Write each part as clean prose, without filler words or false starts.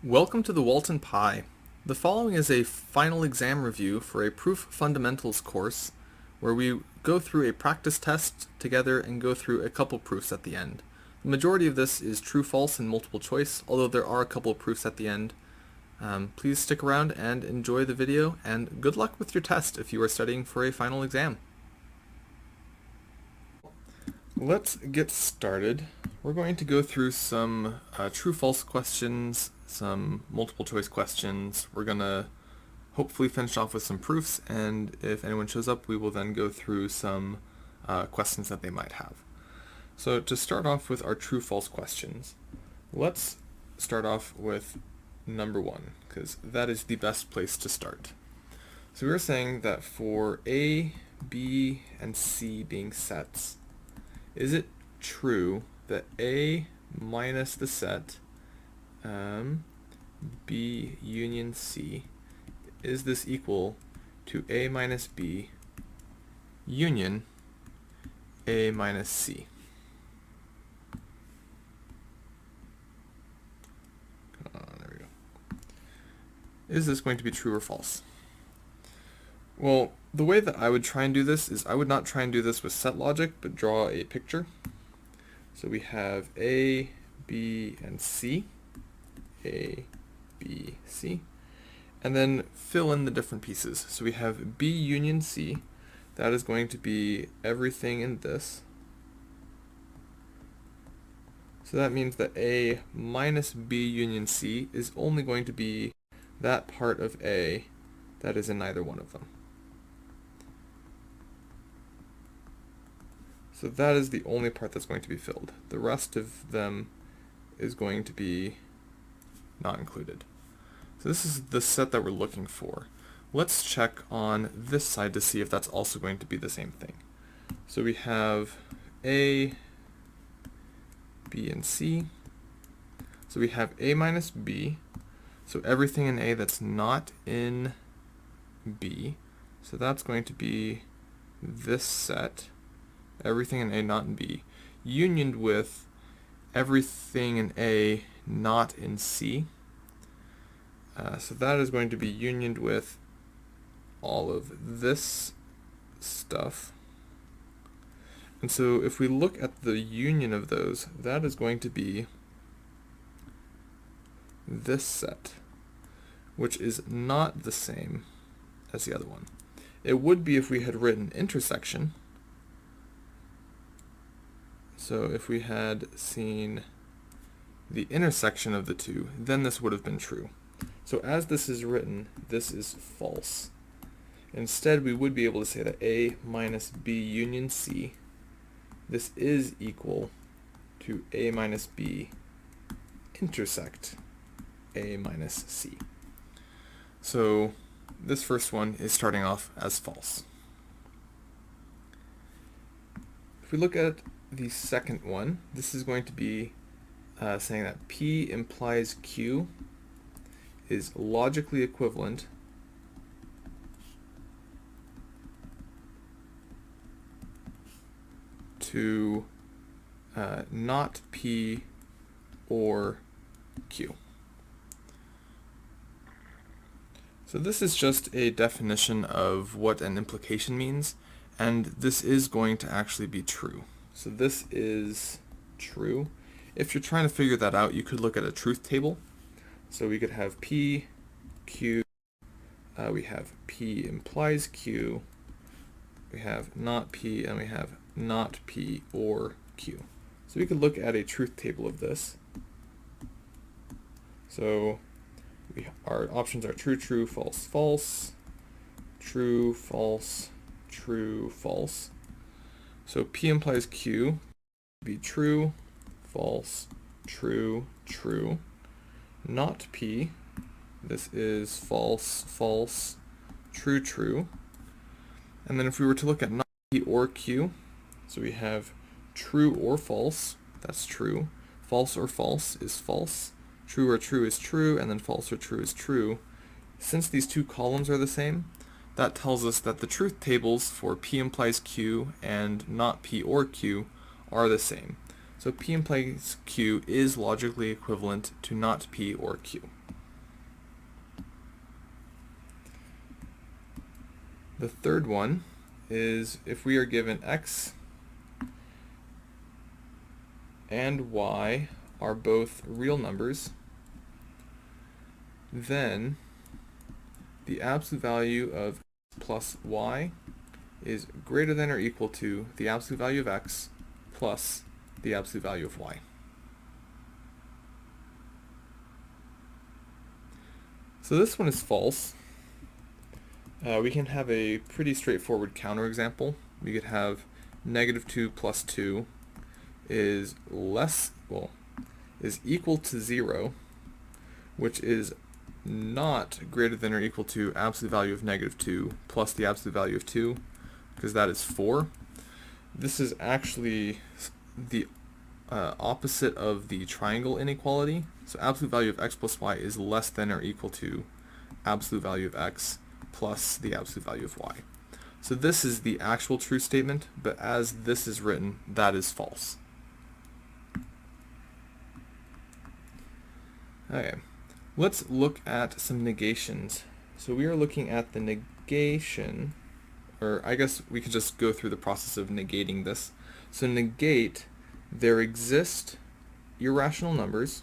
Welcome to the Walton Pi. The following is a final exam review for a Proof Fundamentals course where we go through a practice test together and go through a couple proofs at the end. The majority of this is true-false and multiple choice, although there are a couple of proofs at the end. Please stick around and enjoy the video, and good luck with your test if you are studying for a final exam. Let's get started. We're going to go through some true-false questions, some multiple choice questions. We're going to hopefully finish off with some proofs, and if anyone shows up, we will then go through some questions that they might have. So to start off with our true-false questions, let's start off with number one, because that is the best place to start. So we're saying that for A, B, and C being sets, is it true that A minus the set B union C, is this equal to A minus B union A minus C? There we go. Is this going to be true or false? Well, the way that I would try and do this is I would not try and do this with set logic, but draw a picture. So we have A, B, and C. A, B, C. And then fill in the different pieces. So we have B union C. That is going to be everything in this. So that means that A minus B union C is only going to be that part of A that is in neither one of them. So that is the only part that's going to be filled. The rest of them is going to be not included. So this is the set that we're looking for. Let's check on this side to see if that's also going to be the same thing. So we have A, B, and C. So we have A minus B. So everything in A that's not in B. So that's going to be this set. Everything in A not in B, unioned with everything in A not in C. So that is going to be unioned with all of this stuff. And so if we look at the union of those, that is going to be this set, which is not the same as the other one. It would be if we had written intersection. So if we had seen the intersection of the two, then this would have been true. So as this is written, this is false. Instead, we would be able to say that A minus B union C, this is equal to A minus B intersect A minus C. So this first one is starting off as false. If we look at the second one, this is going to be saying that P implies Q is logically equivalent to not P or Q. So this is just a definition of what an implication means, and this is going to actually be true. So this is true. If you're trying to figure that out, you could look at a truth table. So we could have P, Q, we have P implies Q, we have not P, and we have not P or Q. So we could look at a truth table of this. So our options are true, true, false, false, true, false, true, false. So P implies Q be true, false, true, true. Not P, this is false, false, true, true. And then if we were to look at not P or Q, so we have true or false, that's true. False or false is false. True or true is true, and then false or true is true. Since these two columns are the same, that tells us that the truth tables for P implies Q and not P or Q are the same. So P implies Q is logically equivalent to not P or Q. The third one is if we are given x and y are both real numbers, then the absolute value of plus y is greater than or equal to the absolute value of x plus the absolute value of y. So this one is false. We can have a pretty straightforward counterexample. We could have negative 2 plus 2 is equal to 0, which is not greater than or equal to absolute value of negative 2 plus the absolute value of 2, because that is 4. This is actually the opposite of the triangle inequality. So absolute value of x plus y is less than or equal to absolute value of x plus the absolute value of y. So this is the actual true statement, but as this is written, that is false. Okay, let's look at some negations. So we are looking at the negation, or I guess we could just go through the process of negating this. So negate, there exist irrational numbers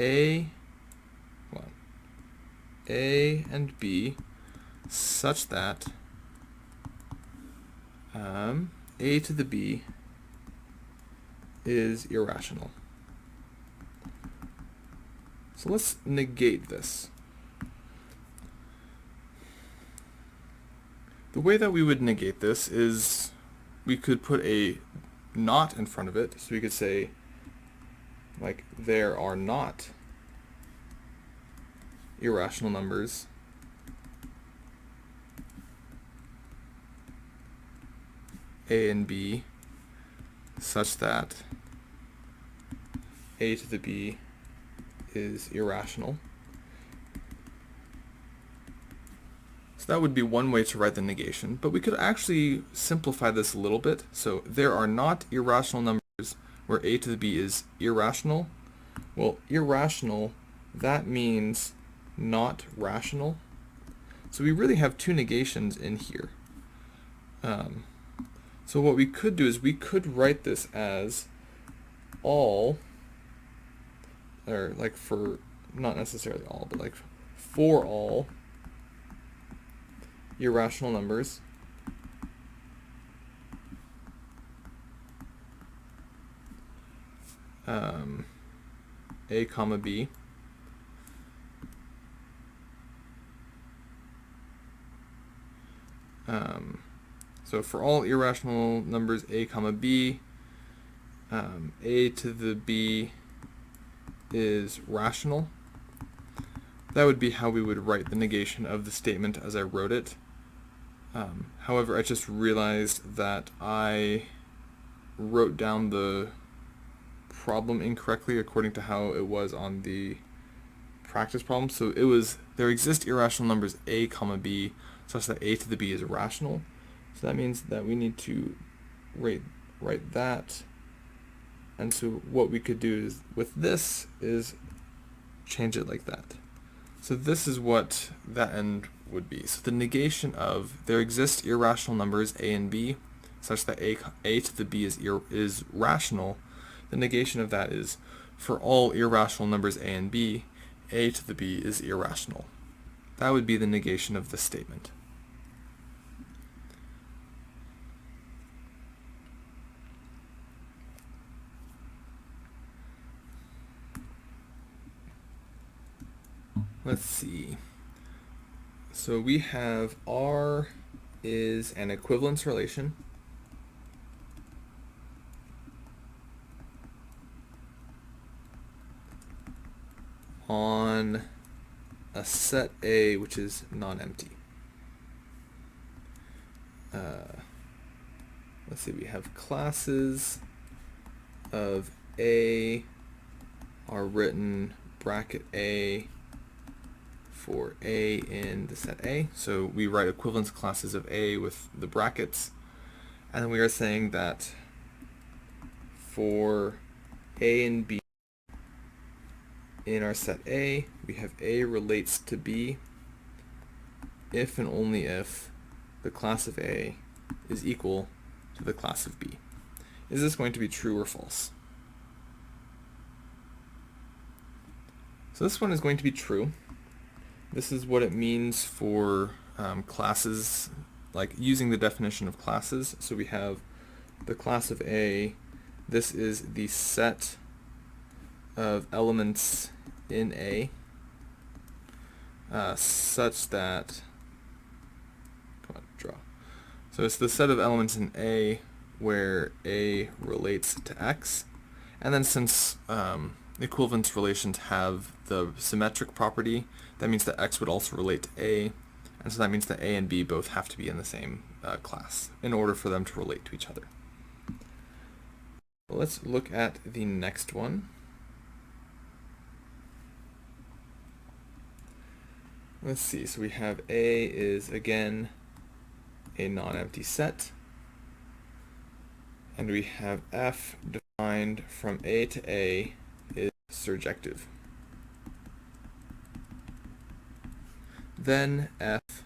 a and b such that a to the b is irrational. So let's negate this. The way that we would negate this is we could put a not in front of it, so we could say, like, there are not irrational numbers a and b such that a to the b is irrational. So that would be one way to write the negation, but we could actually simplify this a little bit. So there are not irrational numbers where a to the b is irrational. Well, irrational, that means not rational. So we really have two negations in here. So what we could do is we could write this as all, or like for, not necessarily all, but like for all irrational numbers a comma b so for all irrational numbers a comma b, a to the b is rational. That would be how we would write the negation of the statement as I wrote it. However, I just realized that I wrote down the problem incorrectly according to how it was on the practice problem. So it was, there exist irrational numbers a comma b such that a to the b is rational. So that means that we need to write that. And so what we could do is with this is change it like that. So this is what that end would be. So the negation of there exist irrational numbers a and b such that a to the b is rational. The negation of that is for all irrational numbers a and b, a to the b is irrational. That would be the negation of this statement. Let's see. So we have R is an equivalence relation. On a set A which is non-empty. Let's see, we have classes of A are written bracket A for A in the set A. So we write equivalence classes of A with the brackets. And then we are saying that for A and B in our set A, we have A relates to B if and only if the class of A is equal to the class of B. Is this going to be true or false? So this one is going to be true. This is what it means for classes, like using the definition of classes. So we have the class of A. This is the set of elements in A such that, come on, draw. So it's the set of elements in A where A relates to X. And then since equivalence relations have the symmetric property, that means that X would also relate to A. And so that means that A and B both have to be in the same class in order for them to relate to each other. Let's look at the next one. Let's see, so we have A is again a non-empty set, and we have F defined from A to A is surjective. Then F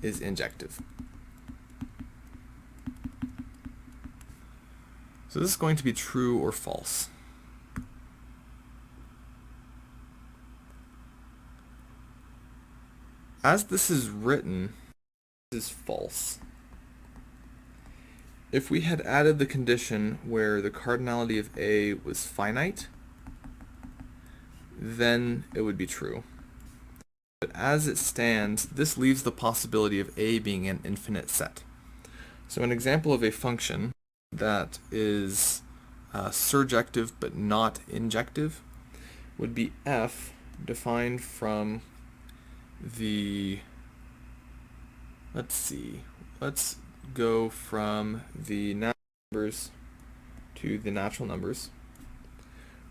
is injective. So this is going to be true or false. As this is written, this is false. If we had added the condition where the cardinality of A was finite, then it would be true. But as it stands, this leaves the possibility of A being an infinite set. So an example of a function that is surjective but not injective would be F defined from the, let's go from the natural numbers to the natural numbers,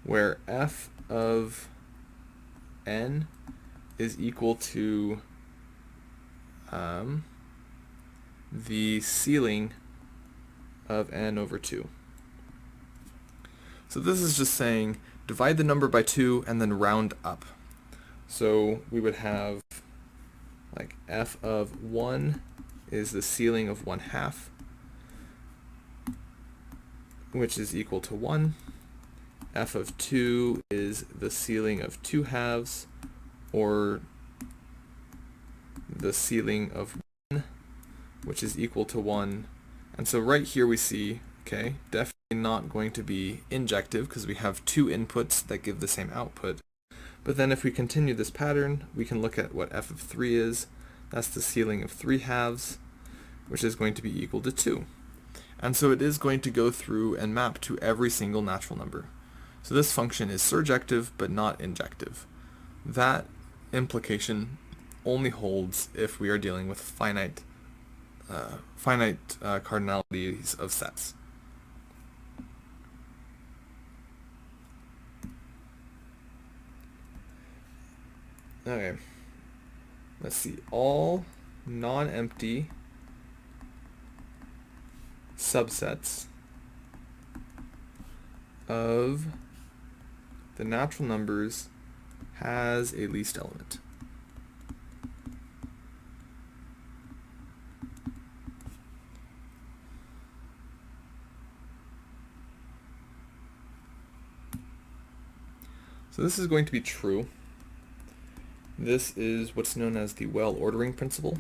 where F of n is equal to the ceiling of n over 2. So this is just saying divide the number by 2 and then round up. So we would have like F of 1 is the ceiling of 1/2, which is equal to 1. F of 2 is the ceiling of 2/2, or the ceiling of 1, which is equal to 1. And so right here we see, okay, definitely not going to be injective because we have two inputs that give the same output. But then if we continue this pattern, we can look at what F of 3 is. That's the ceiling of 3/2, which is going to be equal to 2. And so it is going to go through and map to every single natural number. So this function is surjective but not injective. That implication only holds if we are dealing with finite cardinalities of sets. Okay, let's see. All non-empty subsets of the natural numbers has a least element. So this is going to be true. This is what's known as the well-ordering principle.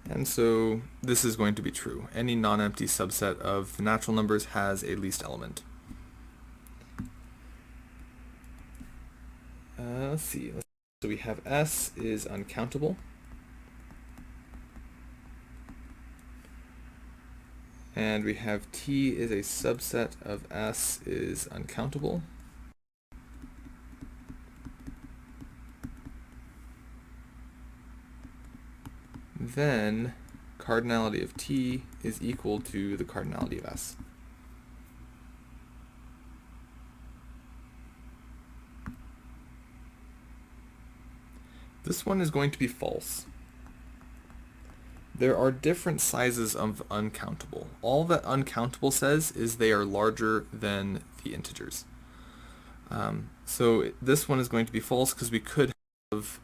And so this is going to be true. Any non-empty subset of the natural numbers has a least element. Let's see. So we have S is uncountable. And we have T is a subset of S is uncountable. Then cardinality of T is equal to the cardinality of S. This one is going to be false. There are different sizes of uncountable. All that uncountable says is they are larger than the integers. So this one is going to be false because we could have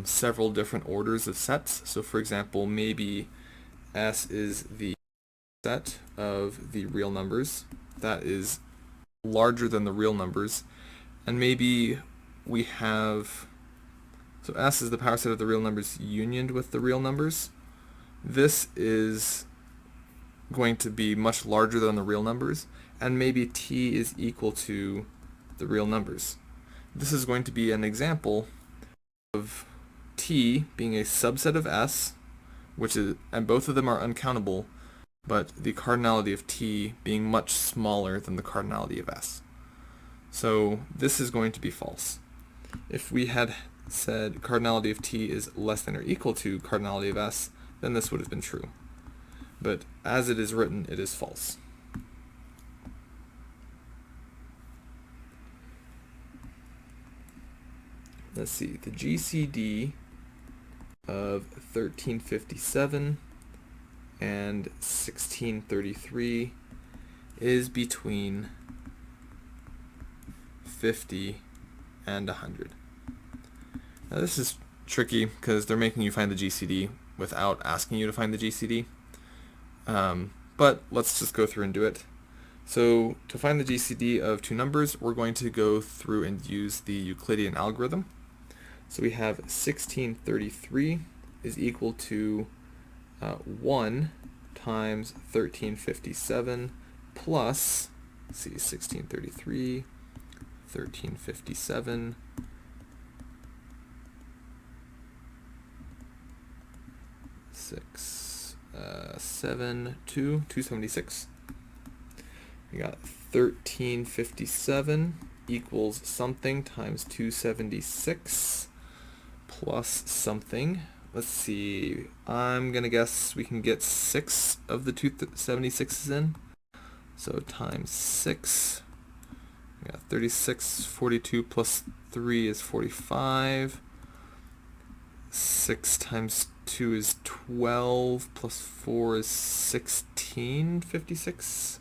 several different orders of sets. So for example, maybe S is the set of the real numbers that is larger than the real numbers, and maybe we have, so S is the power set of the real numbers unioned with the real numbers. This is going to be much larger than the real numbers, and maybe T is equal to the real numbers. This is going to be an example of T being a subset of S, and both of them are uncountable, but the cardinality of T being much smaller than the cardinality of S. So this is going to be false. If we had said cardinality of T is less than or equal to cardinality of S, then this would have been true. But as it is written, it is false. Let's see, the GCD of 1357 and 1633 is between 50 and 100. Now this is tricky because they're making you find the GCD without asking you to find the GCD. But let's just go through and do it. So to find the GCD of two numbers, we're going to go through and use the Euclidean algorithm. So we have 1633 is equal to 1 times 1357 plus, let's see, 1633, 1357, six, 7, 2, 276. We got 1357 equals something times 276 plus something. Let's see, I'm going to guess we can get 6 of the 276's in. So times 6, we got 36, 42 plus 3 is 45. 6 times 2 is 12, plus 4 is 16, 56.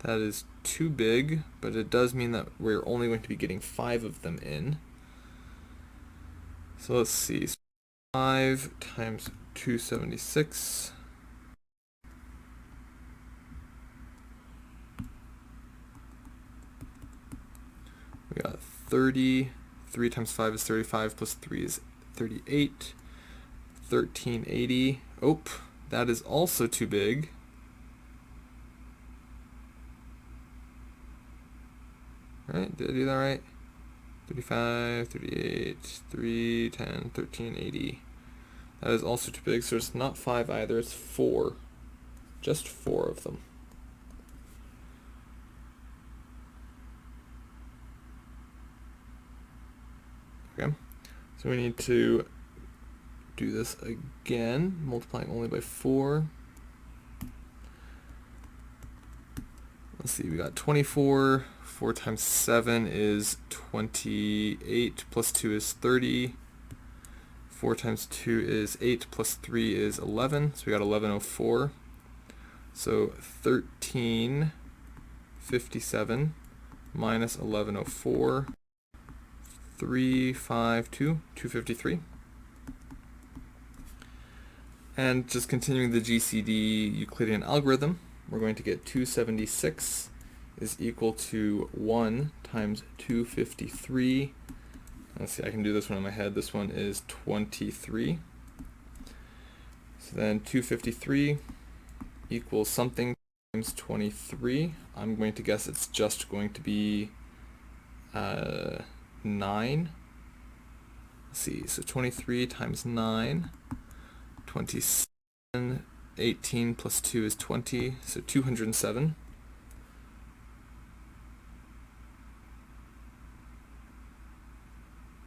That is too big, but it does mean that we're only going to be getting 5 of them in. So let's see, 5 times 276. We got 30, 3 times 5 is 35, plus 3 is 38, 1380. Oh, that is also too big. Right, did I do that right? 35, 38, 3, 10, 1380. That is also too big, so it's not 5 either, it's 4. Just 4 of them. Okay, so we need to do this again, multiplying only by 4. Let's see, we got 24, 4 times 7 is 28, plus 2 is 30, 4 times 2 is 8, plus 3 is 11, so we got 1104. So 1357 minus 1104, 352, 253. And just continuing the GCD Euclidean algorithm, we're going to get 276 is equal to 1 times 253. Let's see, I can do this one in my head. This one is 23. So then 253 equals something times 23. I'm going to guess it's just going to be 9. Let's see, so 23 times 9, 27, 18 plus 2 is 20, so 207.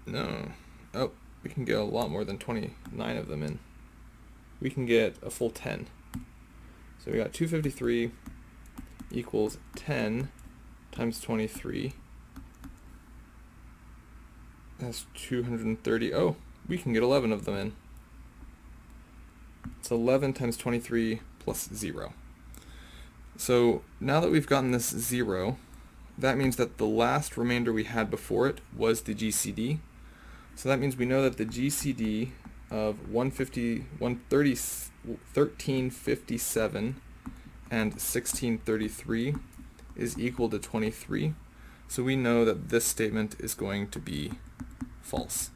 No. Oh, we can get a lot more than 29 of them in. We can get a full 10. So we got 253 equals 10 times 23. That's 230. Oh, we can get 11 of them in. It's 11 times 23 plus 0. So now that we've gotten this 0, that means that the last remainder we had before it was the GCD. So that means we know that the GCD of 1357 and 1633 is equal to 23. So we know that this statement is going to be false.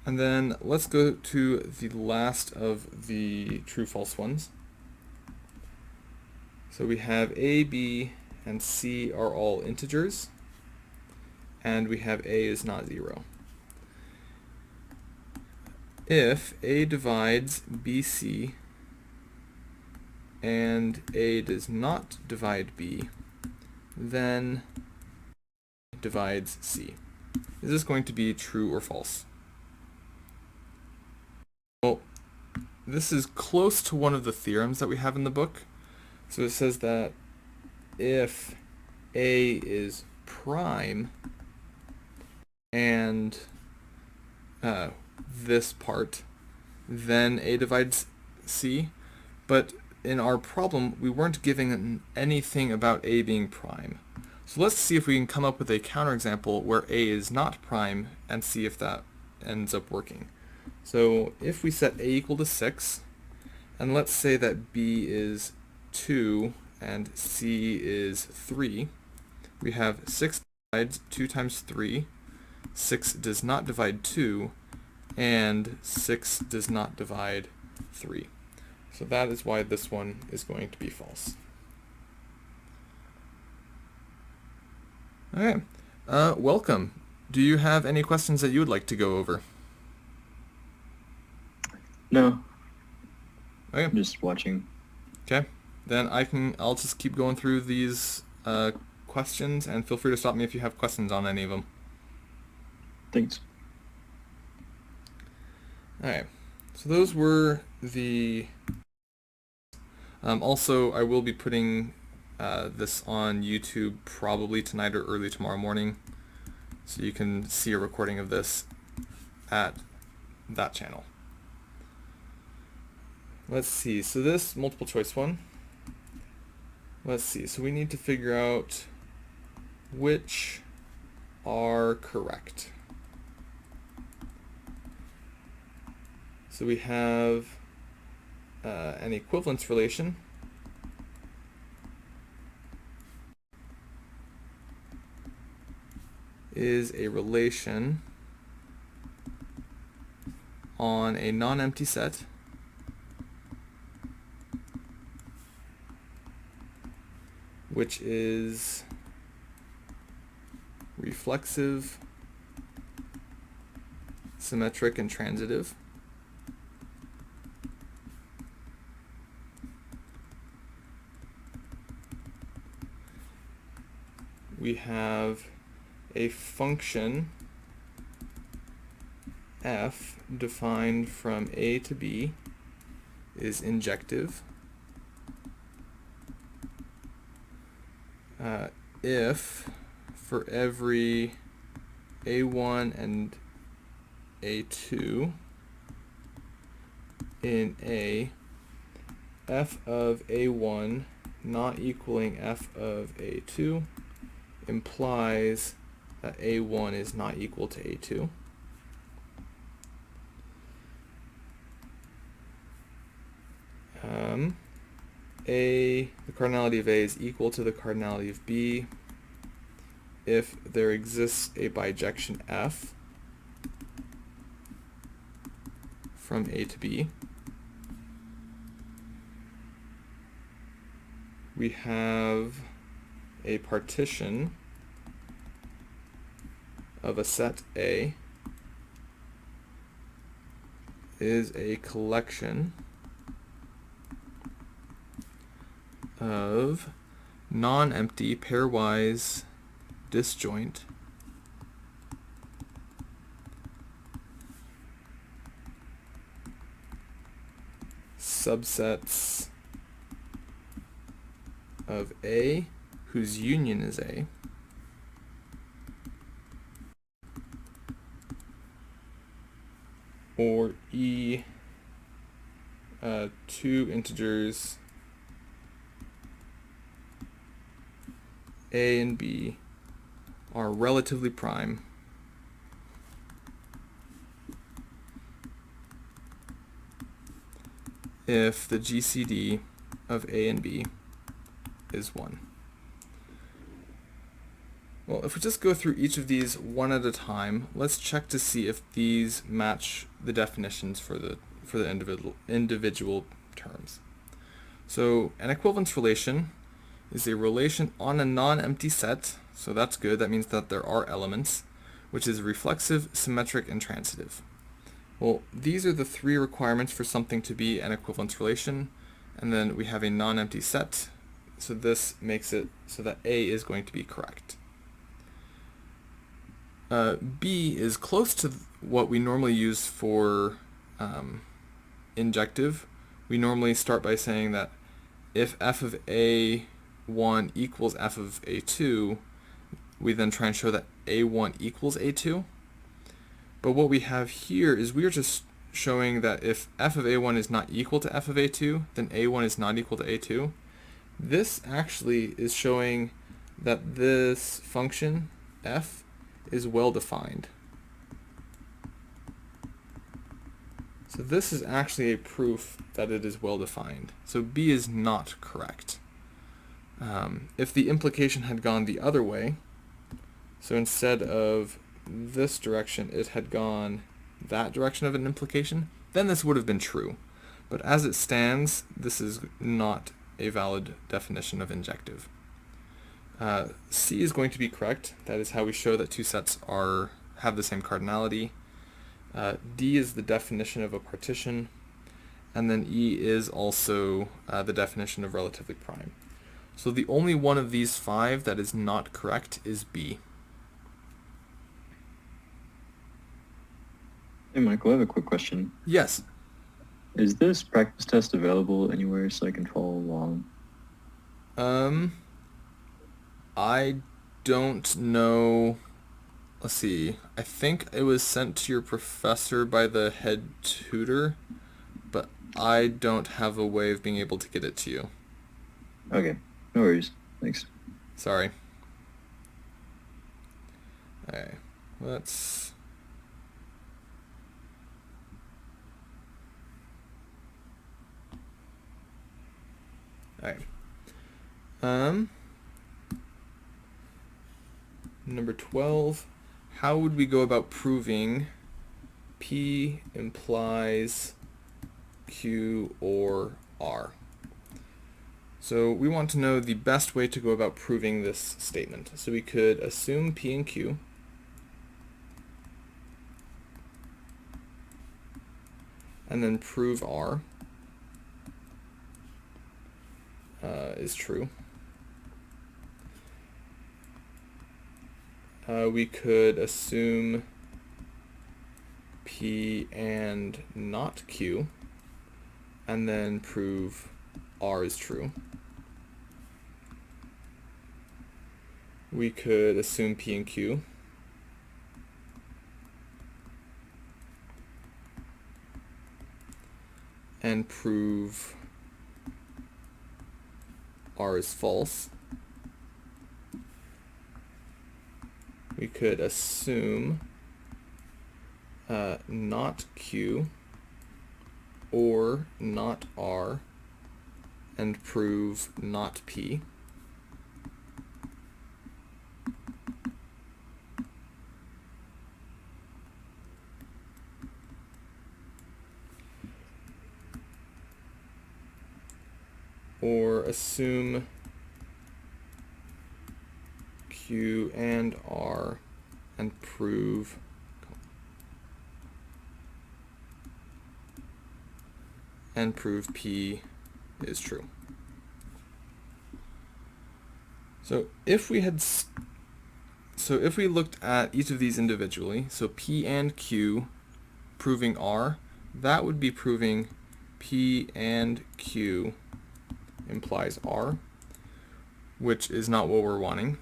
And then let's go to the last of the true-false ones. So we have A, B, and C are all integers, and we have A is not 0. If A divides BC and A does not divide B, then divides C. Is this going to be true or false? Well, this is close to one of the theorems that we have in the book. So it says that if A is prime and this part, then A divides C. But in our problem, we weren't giving anything about A being prime. So let's see if we can come up with a counterexample where A is not prime and see if that ends up working. So if we set A equal to 6, and let's say that B is 2 and C is 3, we have 6 divides 2 times 3, 6 does not divide 2, and 6 does not divide 3. So that is why this one is going to be false. Okay, welcome. Do you have any questions that you would like to go over? No. Okay. I'm just watching. Okay, then I'll just keep going through these questions, and feel free to stop me if you have questions on any of them. Thanks. Alright, so those were the... also, I will be putting this on YouTube probably tonight or early tomorrow morning, so you can see a recording of this at that channel. Let's see, so this multiple choice one, let's see, so we need to figure out which are correct. So we have an equivalence relation. Is a relation on a non-empty set which is reflexive, symmetric, and transitive. We have a function f defined from A to B is injective if for every A1 and A2 in A, f of A1 not equaling f of A2 implies that A1 is not equal to A2. The cardinality of A is equal to the cardinality of B if there exists a bijection F from A to B. We have a partition of a set A is a collection of non-empty pairwise disjoint subsets of A whose union is A or E, two integers A and B are relatively prime if the GCD of A and B is 1. Well, if we just go through each of these one at a time, let's check to see if these match the definitions for the individual terms. So an equivalence relation is a relation on a non-empty set, so that's good, that means that there are elements, which is reflexive, symmetric, and transitive. Well, these are the three requirements for something to be an equivalence relation, and then we have a non-empty set, so this makes it so that A is going to be correct. B is close to what we normally use for injective. We normally start by saying that if f of A1 equals f of A2, we then try and show that A1 equals A2. But what we have here is we are just showing that if f of A1 is not equal to f of A2, then A1 is not equal to A2. This actually is showing that this function, f, is well defined. So this is actually a proof that it is well defined. So B is not correct. If the implication had gone the other way, so instead of this direction, it had gone that direction of an implication, then this would have been true. But as it stands, this is not a valid definition of injective. C is going to be correct. That is how we show that two sets have the same cardinality. D is the definition of a partition, and then E is also the definition of relatively prime. So the only one of these five that is not correct is B. Hey, Michael, I have a quick question. Yes. Is this practice test available anywhere so I can follow along? I don't know. Let's see. I think it was sent to your professor by the head tutor, but I don't have a way of being able to get it to you. Okay, no worries. Thanks. Sorry. Okay, let's... Alright. Number 12, how would we go about proving P implies Q or R? So we want to know the best way to go about proving this statement. So we could assume P and Q, and then prove R is true. We could assume P and not Q, and then prove R is true. We could assume P and Q, and prove R is false. We could assume not Q or not R and prove not P. Or assume Q and R and prove P is true. So if we looked at each of these individually, so P and Q proving R, that would be proving P and Q implies R, which is not what we're wanting.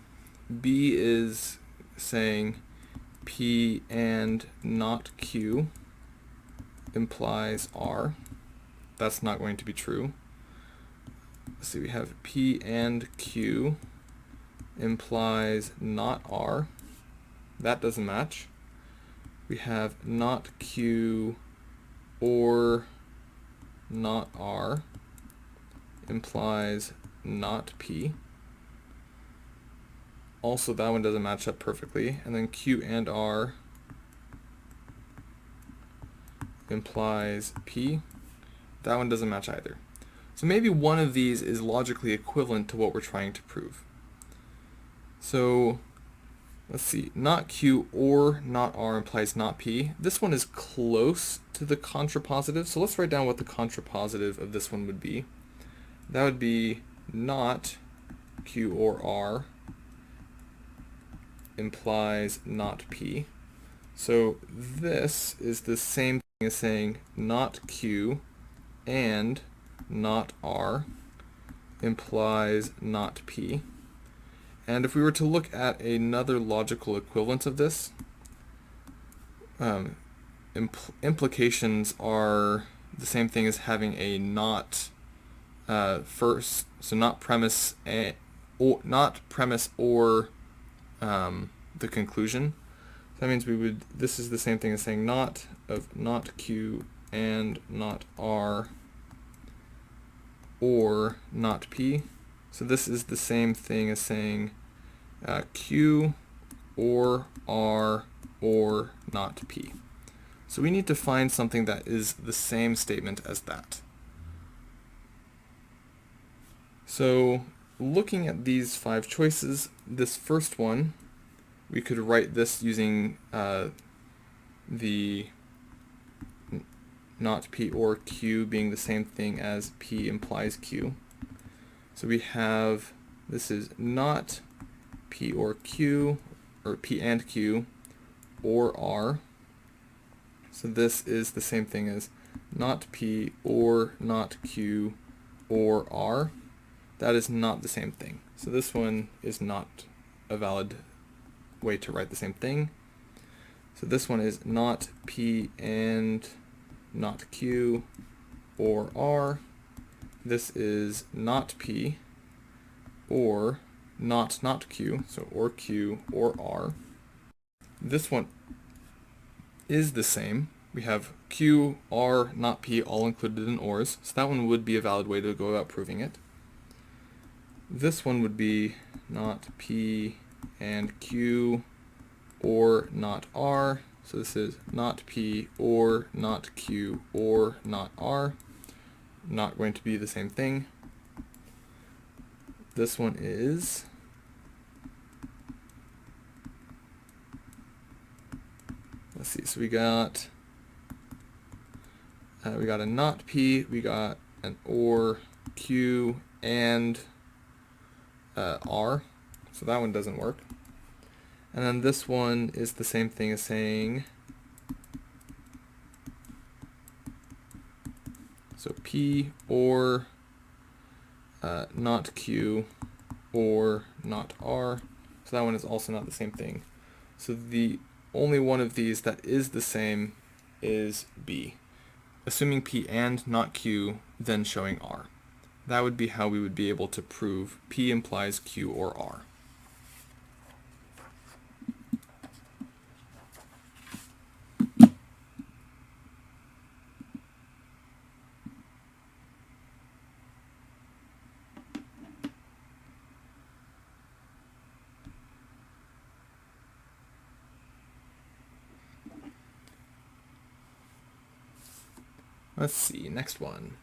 B is saying P and not Q implies R. That's not going to be true. Let's see, we have P and Q implies not R. That doesn't match. We have not Q or not R implies not P. Also, that one doesn't match up perfectly. And then Q and R implies P. That one doesn't match either. So maybe one of these is logically equivalent to what we're trying to prove. So let's see, not Q or not R implies not P. This one is close to the contrapositive, so let's write down what the contrapositive of this one would be. That would be not Q or R implies not P. So this is the same thing as saying not Q and not R implies not P. And if we were to look at another logical equivalence of this, implications are the same thing as having a not first, so not premise or the conclusion. So that means this is the same thing as saying not of not Q and not R or not P. So this is the same thing as saying Q or R or not P. So we need to find something that is the same statement as that. So looking at these 5 choices, this first one, we could write this using the not P or Q being the same thing as P implies Q. So we have, this is not P or Q, or P and Q, or R. So this is the same thing as not P or not Q or R. That is not the same thing. So this one is not a valid way to write the same thing. So this one is not P and not Q or R. This is not P or not Q, so or Q or R. This one is the same. We have Q, R, not P all included in ORs, so that one would be a valid way to go about proving it. This one would be not P and Q or not R, so this is not P or not Q or not R. Not going to be the same thing. This one is let's see, so we got a not P, we got an or Q and R, so that one doesn't work. And then this one is the same thing as saying, so P or not Q or not R, so that one is also not the same thing. So the only one of these that is the same is B. Assuming P and not Q, then showing R. That would be how we would be able to prove P implies Q or R. Let's see, next one.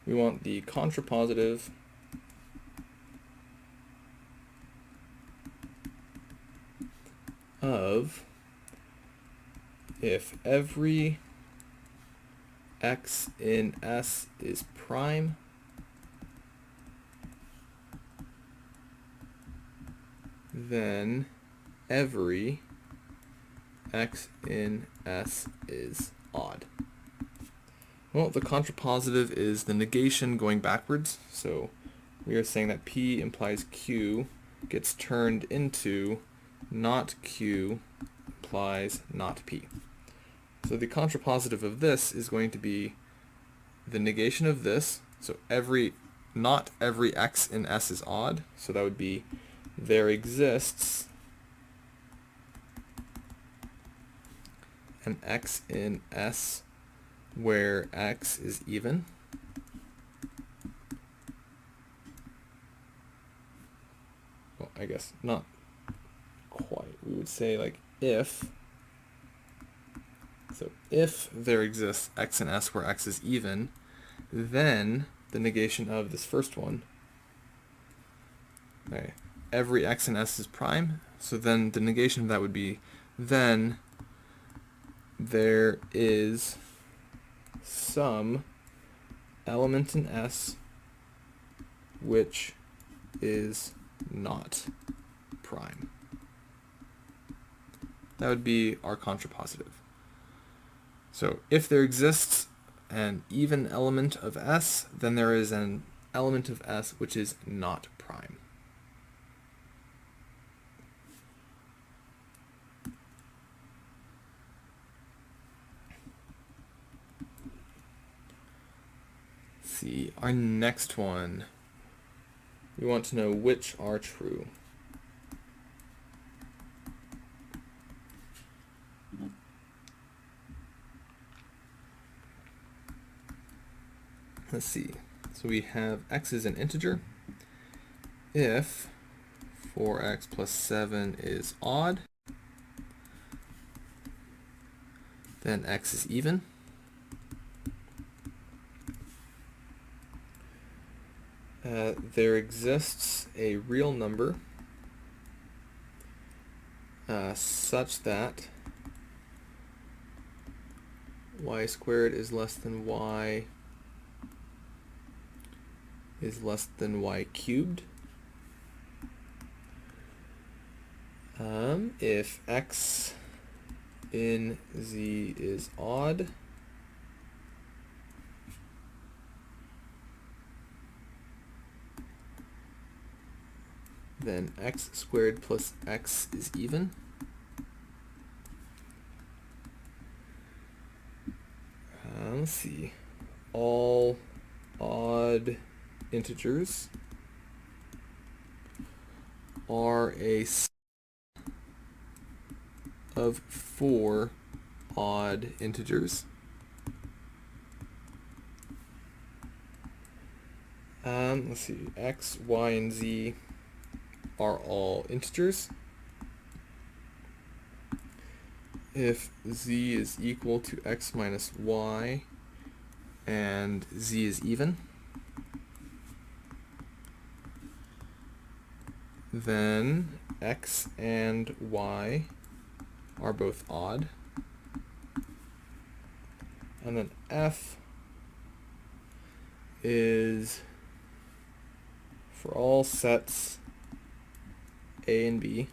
We want the contrapositive of if every x in S is prime, then every x in S is odd. Well, the contrapositive is the negation going backwards, so we are saying that P implies Q gets turned into not Q implies not p. So the contrapositive of this is going to be the negation of this. So not every x in S is odd. So that would be there exists an x in S where x is even. Well, I guess not quite. We would say like if there exists x in S where x is even, then the negation of this first one, okay, every x in S is prime, so then the negation of that would be then there is some element in S which is not prime. That would be our contrapositive. So if there exists an even element of S, then there is an element of S which is not prime. Let's see, our next one, we want to know which are true. Let's see. So we have x is an integer. If 4x plus 7 is odd, then x is even. There exists a real number such that y squared is less than y cubed. If x in z is odd, then x squared plus x is even. Let's see. All odd integers are a set of 4 odd integers. Let's see. X, y, and z are all integers. If z is equal to x minus y and z is even, then x and y are both odd. And then f is for all sets a and b,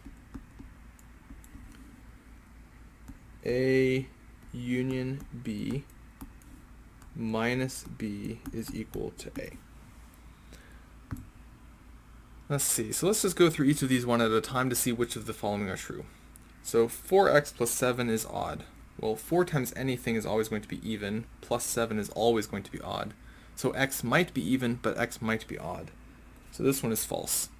a union b minus b is equal to a. Let's see, so let's just go through each of these one at a time to see which of the following are true. So 4x plus 7 is odd. Well, 4 times anything is always going to be even, plus 7 is always going to be odd. So x might be even, but x might be odd. So this one is false.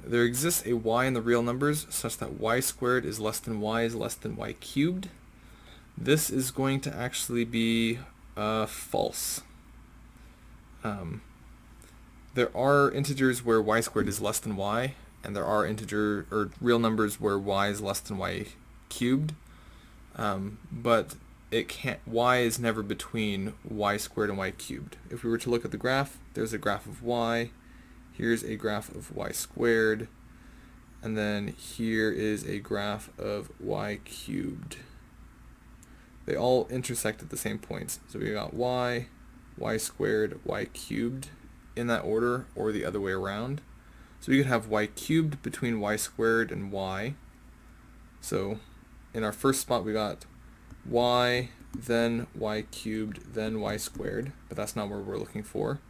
There exists a y in the real numbers such that y squared is less than y cubed. This is going to actually be false. There are integers where y squared is less than y, and there are real numbers where y is less than y cubed, but y is never between y squared and y cubed. If we were to look at the graph, there's a graph of y, here's a graph of y squared, and then here is a graph of y cubed. They all intersect at the same points. So we got y squared, y cubed in that order, or the other way around. So we could have y cubed between y squared and y. So in our first spot we got y, then y cubed, then y squared, but that's not what we're looking for.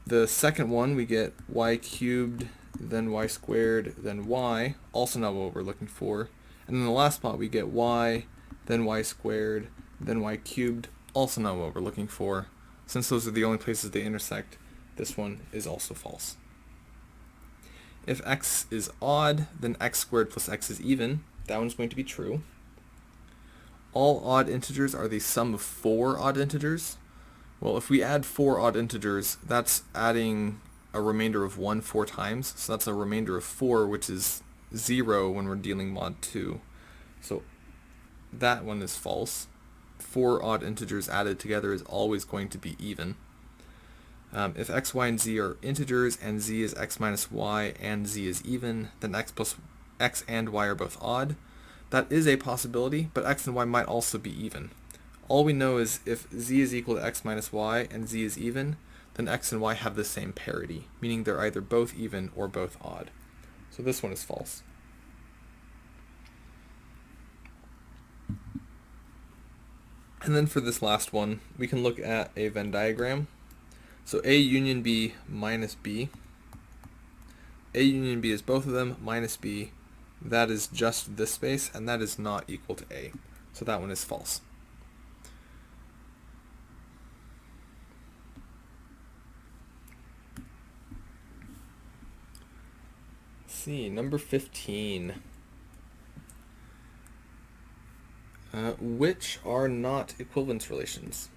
The second one we get y cubed, then y squared, then y, also not what we're looking for. And in the last spot we get y, then y squared, then y cubed, also not what we're looking for. Since those are the only places they intersect, this one is also false. If x is odd, then x squared plus x is even. That one's going to be true. All odd integers are the sum of 4 odd integers. Well, if we add 4 odd integers, that's adding a remainder of 1 4 times. So that's a remainder of 4, which is 0 when we're dealing mod 2. So that one is false. 4 odd integers added together is always going to be even. If x, y, and z are integers and z is x minus y and z is even, then x and y are both odd. That is a possibility, but x and y might also be even. All we know is if z is equal to x minus y and z is even, then x and y have the same parity, meaning they're either both even or both odd. So this one is false. And then for this last one, we can look at a Venn diagram. So A union B minus B. A union B is both of them, minus B. That is just this space, and that is not equal to A. So that one is false. Let's see, number 15. Which are not equivalence relations?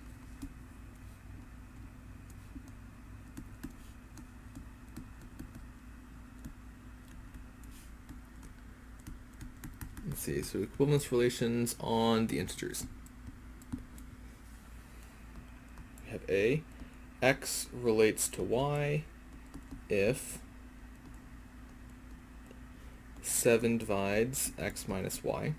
Let's see, so equivalence relations on the integers. We have A, x relates to y if 7 divides x minus y.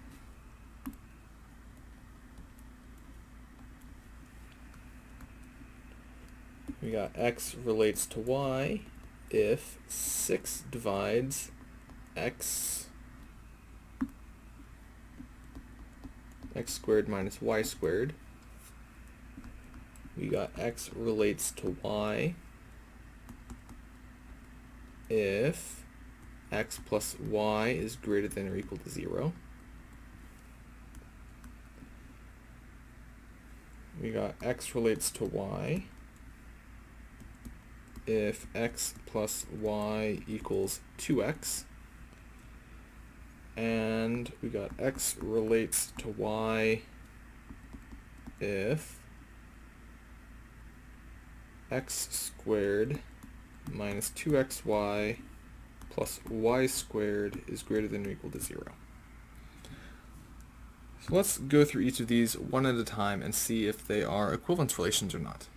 We got x relates to y if 6 divides x squared minus y squared. We got x relates to y if x plus y is greater than or equal to 0. We got x relates to y if x plus y equals 2x. And we got x relates to y if x squared minus 2xy plus y squared is greater than or equal to 0. So let's go through each of these one at a time and see if they are equivalence relations or not.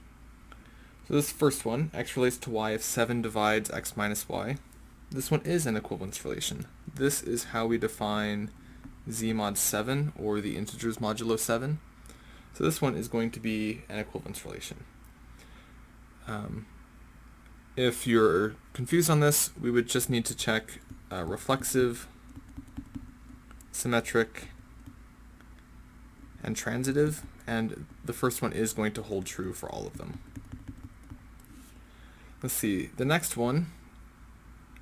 So this first one, x relates to y if 7 divides x minus y. This one is an equivalence relation. This is how we define z mod 7, or the integers modulo 7. So this one is going to be an equivalence relation. If you're confused on this, we would just need to check reflexive, symmetric, and transitive, and the first one is going to hold true for all of them. Let's see, the next one,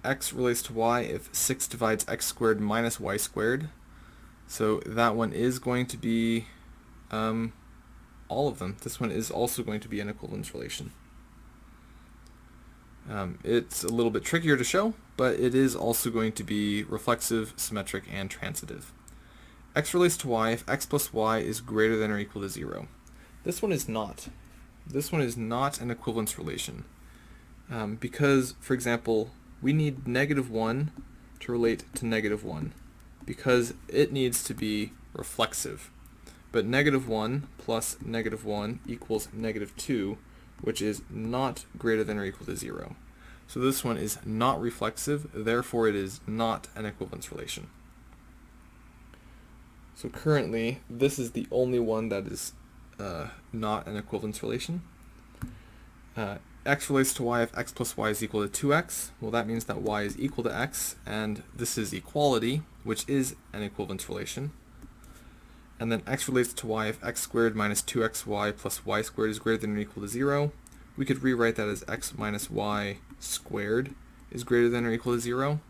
x relates to y if 6 divides x squared minus y squared. So that one is going to be all of them. This one is also going to be an equivalence relation. It's a little bit trickier to show, but it is also going to be reflexive, symmetric, and transitive. X relates to y if x plus y is greater than or equal to 0. This one is not. This one is not an equivalence relation. Because, for example, we need -1 to relate to -1 because it needs to be reflexive. But -1 plus -1 equals -2, which is not greater than or equal to 0. So this one is not reflexive, therefore it is not an equivalence relation. So currently, this is the only one that is not an equivalence relation. X relates to y if x plus y is equal to 2x. Well, that means that y is equal to x, and this is equality, which is an equivalence relation. And then x relates to y if x squared minus 2xy plus y squared is greater than or equal to 0. We could rewrite that as x minus y squared is greater than or equal to 0?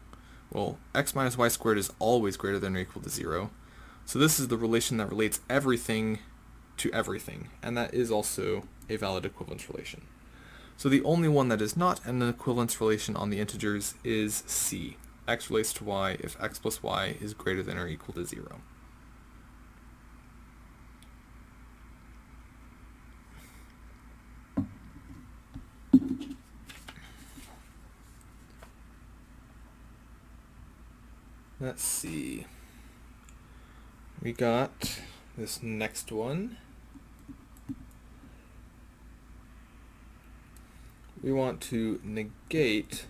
Well, x minus y squared is always greater than or equal to 0. So this is the relation that relates everything to everything, and that is also a valid equivalence relation. So the only one that is not an equivalence relation on the integers is C. X relates to y if x plus y is greater than or equal to 0. Let's see. We got this next one. We want to negate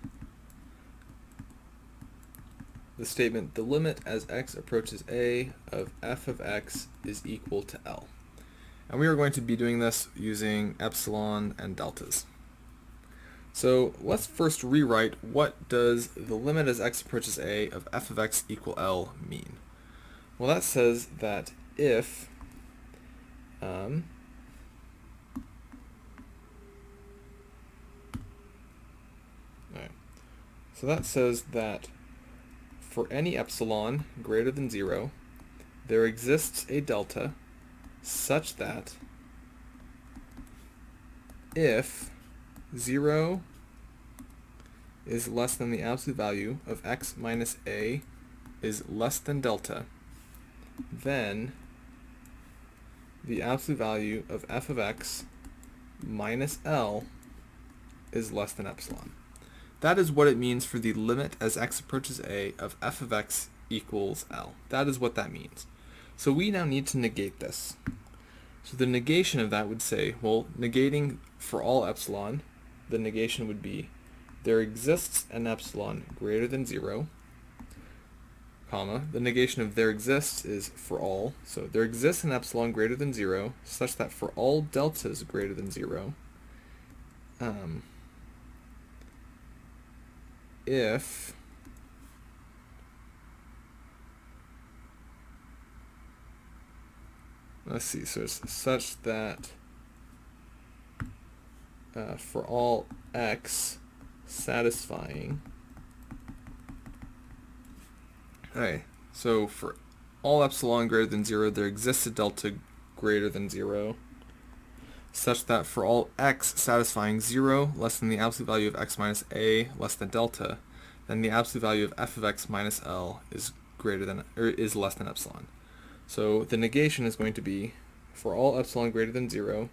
the statement, the limit as x approaches a of f of x is equal to L. And we are going to be doing this using epsilon and deltas. So let's first rewrite what does the limit as x approaches a of f of x equal L mean. Well, that says that if so that says that for any epsilon greater than 0, there exists a delta such that if 0 is less than the absolute value of x minus a is less than delta, then the absolute value of f of x minus L is less than epsilon. That is what it means for the limit as x approaches a of f of x equals L. That is what that means. So we now need to negate this. So the negation of that would say, well, negating for all epsilon, the negation would be there exists an epsilon greater than 0, comma, the negation of there exists is for all, so there exists an epsilon greater than 0 such that for all deltas greater than 0, if let's see, so it's such that for all x satisfying, okay, so for all epsilon greater than 0, there exists a delta greater than 0, such that for all x satisfying 0 less than the absolute value of x minus a less than delta, then the absolute value of f of x minus L is greater than or is less than epsilon. So the negation is going to be for all epsilon greater than 0,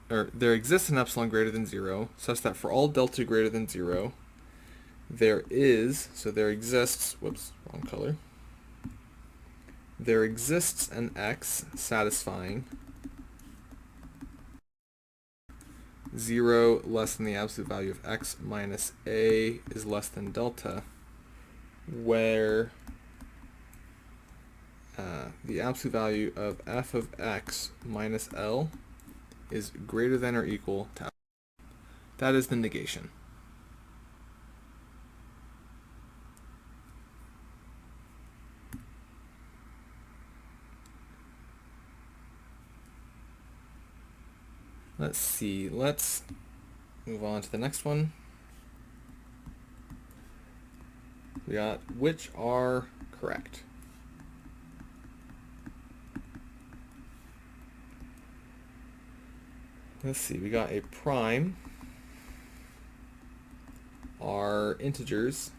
or there exists an epsilon greater than 0 such that for all delta greater than 0, there is, so there exists, whoops, wrong color, there exists an x satisfying 0 less than the absolute value of x minus a is less than delta, where the absolute value of f of x minus L is greater than or equal to L. That is the negation. Let's see, let's move on to the next one. We got which are correct. Let's see, we got a prime are integers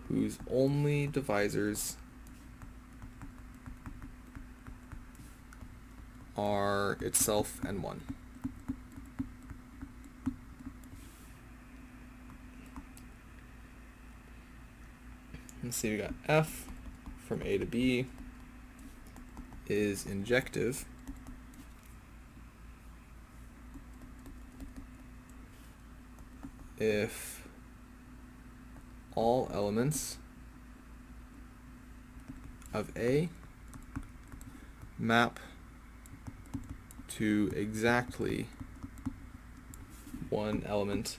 whose only divisors are itself and 1. Let's see, we got f from a to b is injective if all elements of A map to exactly one element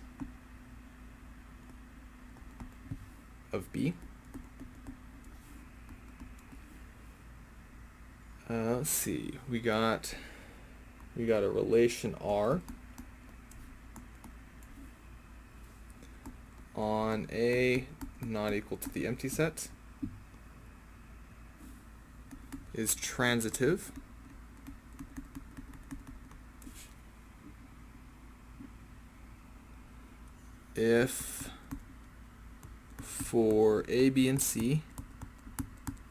of B. Let's see, we got a relation R on A not equal to the empty set is transitive if for A, B, and C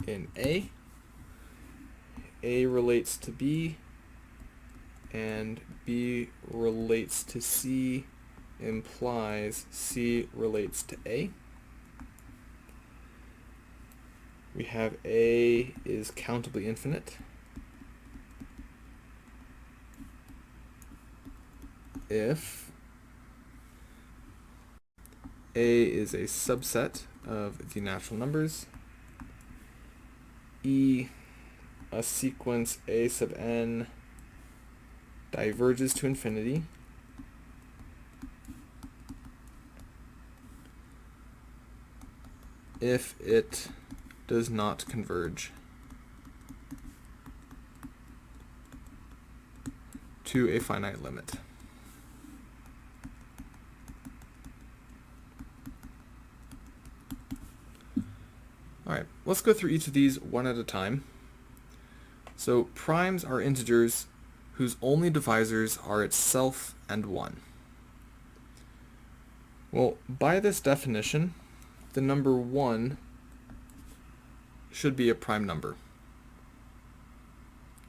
in A relates to B and B relates to C implies C relates to A. We have A is countably infinite if A is a subset of the natural numbers, E, a sequence A sub n diverges to infinity, if it does not converge to a finite limit. Alright, let's go through each of these one at a time. So primes are integers whose only divisors are itself and 1. Well, by this definition, the number 1 should be a prime number.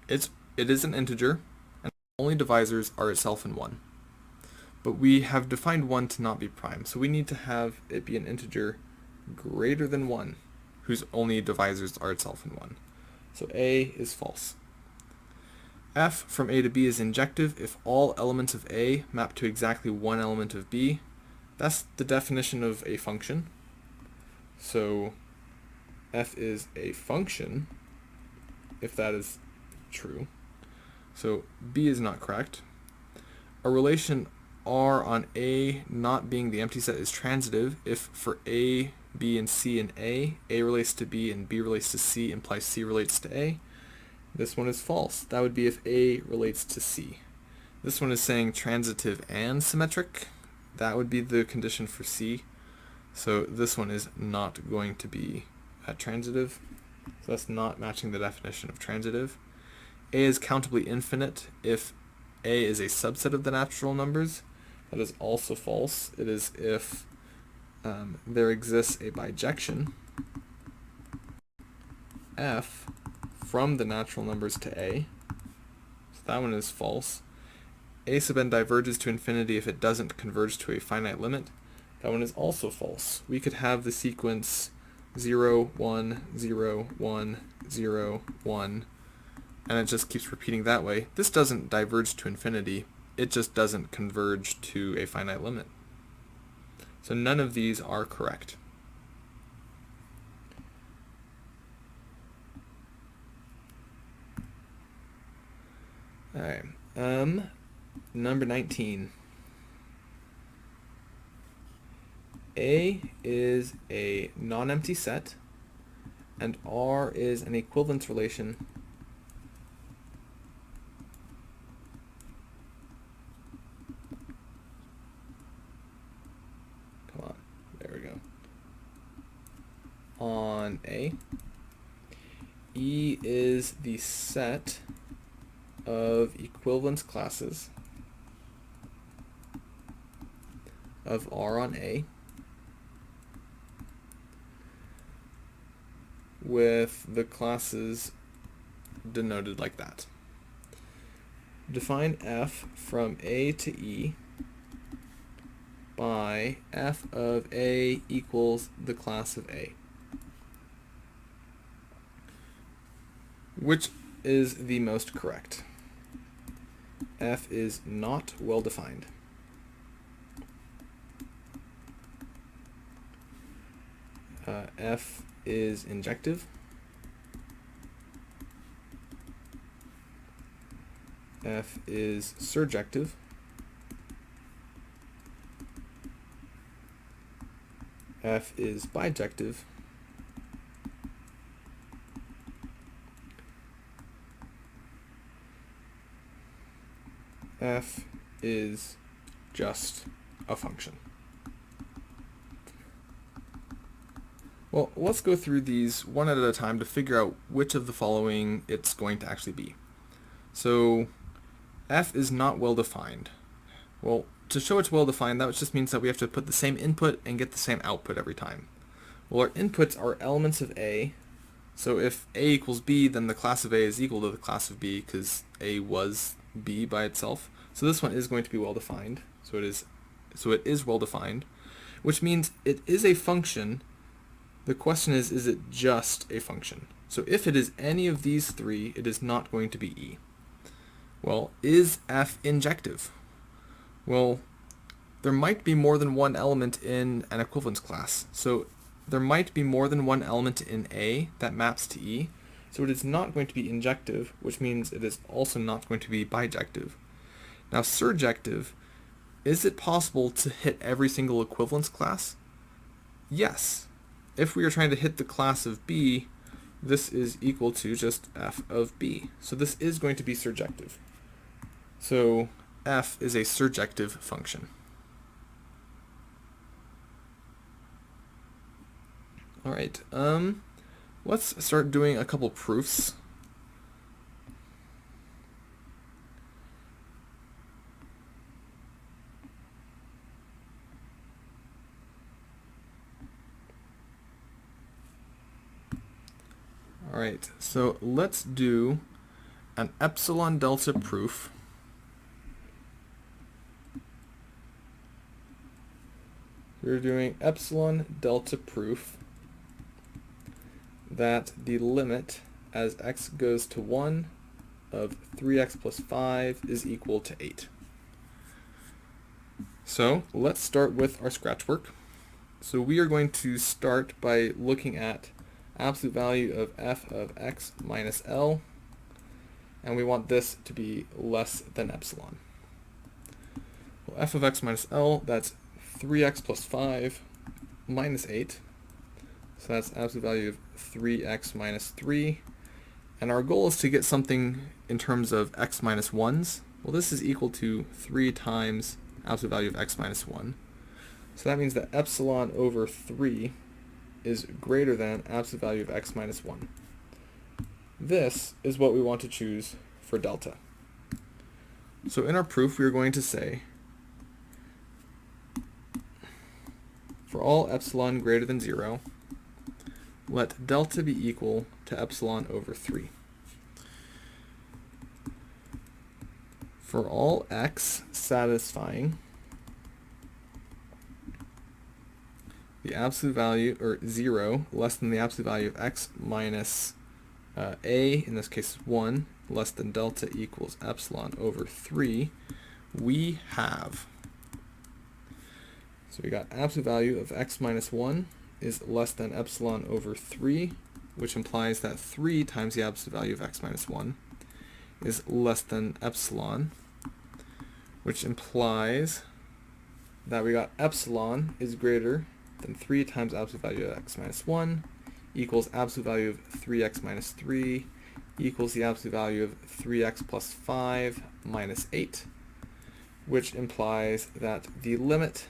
It is an integer, and only divisors are itself and 1. But we have defined 1 to not be prime, so we need to have it be an integer greater than 1, whose only divisors are itself and 1. So A is false. F from A to B is injective if all elements of A map to exactly one element of B. That's the definition of a function. So F is a function if that is true. So B is not correct. A relation R on A not being the empty set is transitive if for A, B, and C in A relates to B and B relates to C implies C relates to A. This one is false. That would be if A relates to C. This one is saying transitive and symmetric. That would be the condition for C. So this one is not going to be transitive. So that's not matching the definition of transitive. A is countably infinite if A is a subset of the natural numbers. That is also false. It is if there exists a bijection F from the natural numbers to A. So that one is false. A sub n diverges to infinity if it doesn't converge to a finite limit. That one is also false. We could have the sequence 0, 1, 0, 1, 0, 1, and it just keeps repeating that way. This doesn't diverge to infinity. It just doesn't converge to a finite limit. So none of these are correct. Alright, number 19. A is a non-empty set, and R is an equivalence relation on A. E is the set of equivalence classes of R on A with the classes denoted like that. Define F from A to E by F of A equals the class of A. Which is the most correct? F is not well defined. F is injective. F is surjective. F is bijective. F is just a function. Well, let's go through these one at a time to figure out which of the following it's going to actually be. So f is not well defined. Well, to show it's well defined, that just means that we have to put the same input and get the same output every time. Well, our inputs are elements of A, so if A equals B, then the class of A is equal to the class of B because A was B by itself. So this one is going to be well defined. So it is well defined, which means it is a function. The question is it just a function? So if it is any of these three, it is not going to be E. Well, is f injective? Well, there might be more than one element in an equivalence class. So there might be more than one element in A that maps to E. So it is not going to be injective, which means it is also not going to be bijective. Now, surjective, is it possible to hit every single equivalence class? Yes. If we are trying to hit the class of B, this is equal to just f of B. So this is going to be surjective. So f is a surjective function. All right, let's start doing a couple proofs. All right, so let's do an epsilon delta proof. We're doing epsilon delta proof that the limit as x goes to 1 of 3x plus 5 is equal to 8. So let's start with our scratch work. So we are going to start by looking at absolute value of f of x minus L, and we want this to be less than epsilon. Well, f of x minus L, that's 3x plus 5 minus 8. So that's absolute value of 3x minus 3. And our goal is to get something in terms of x minus 1s. Well, this is equal to 3 times absolute value of x minus 1. So that means that epsilon over 3 is greater than absolute value of x minus 1. This is what we want to choose for delta. So in our proof, we are going to say, for all epsilon greater than 0, let delta be equal to epsilon over 3. For all x satisfying the absolute value, or 0, less than the absolute value of x minus a, in this case 1, less than delta equals epsilon over 3, we have, so we got absolute value of x minus 1 is less than epsilon over 3, which implies that 3 times the absolute value of x minus 1 is less than epsilon, which implies that we got epsilon is greater than 3 times absolute value of x minus 1 equals absolute value of 3x minus 3 equals the absolute value of 3x plus 5 minus 8, which implies that the limit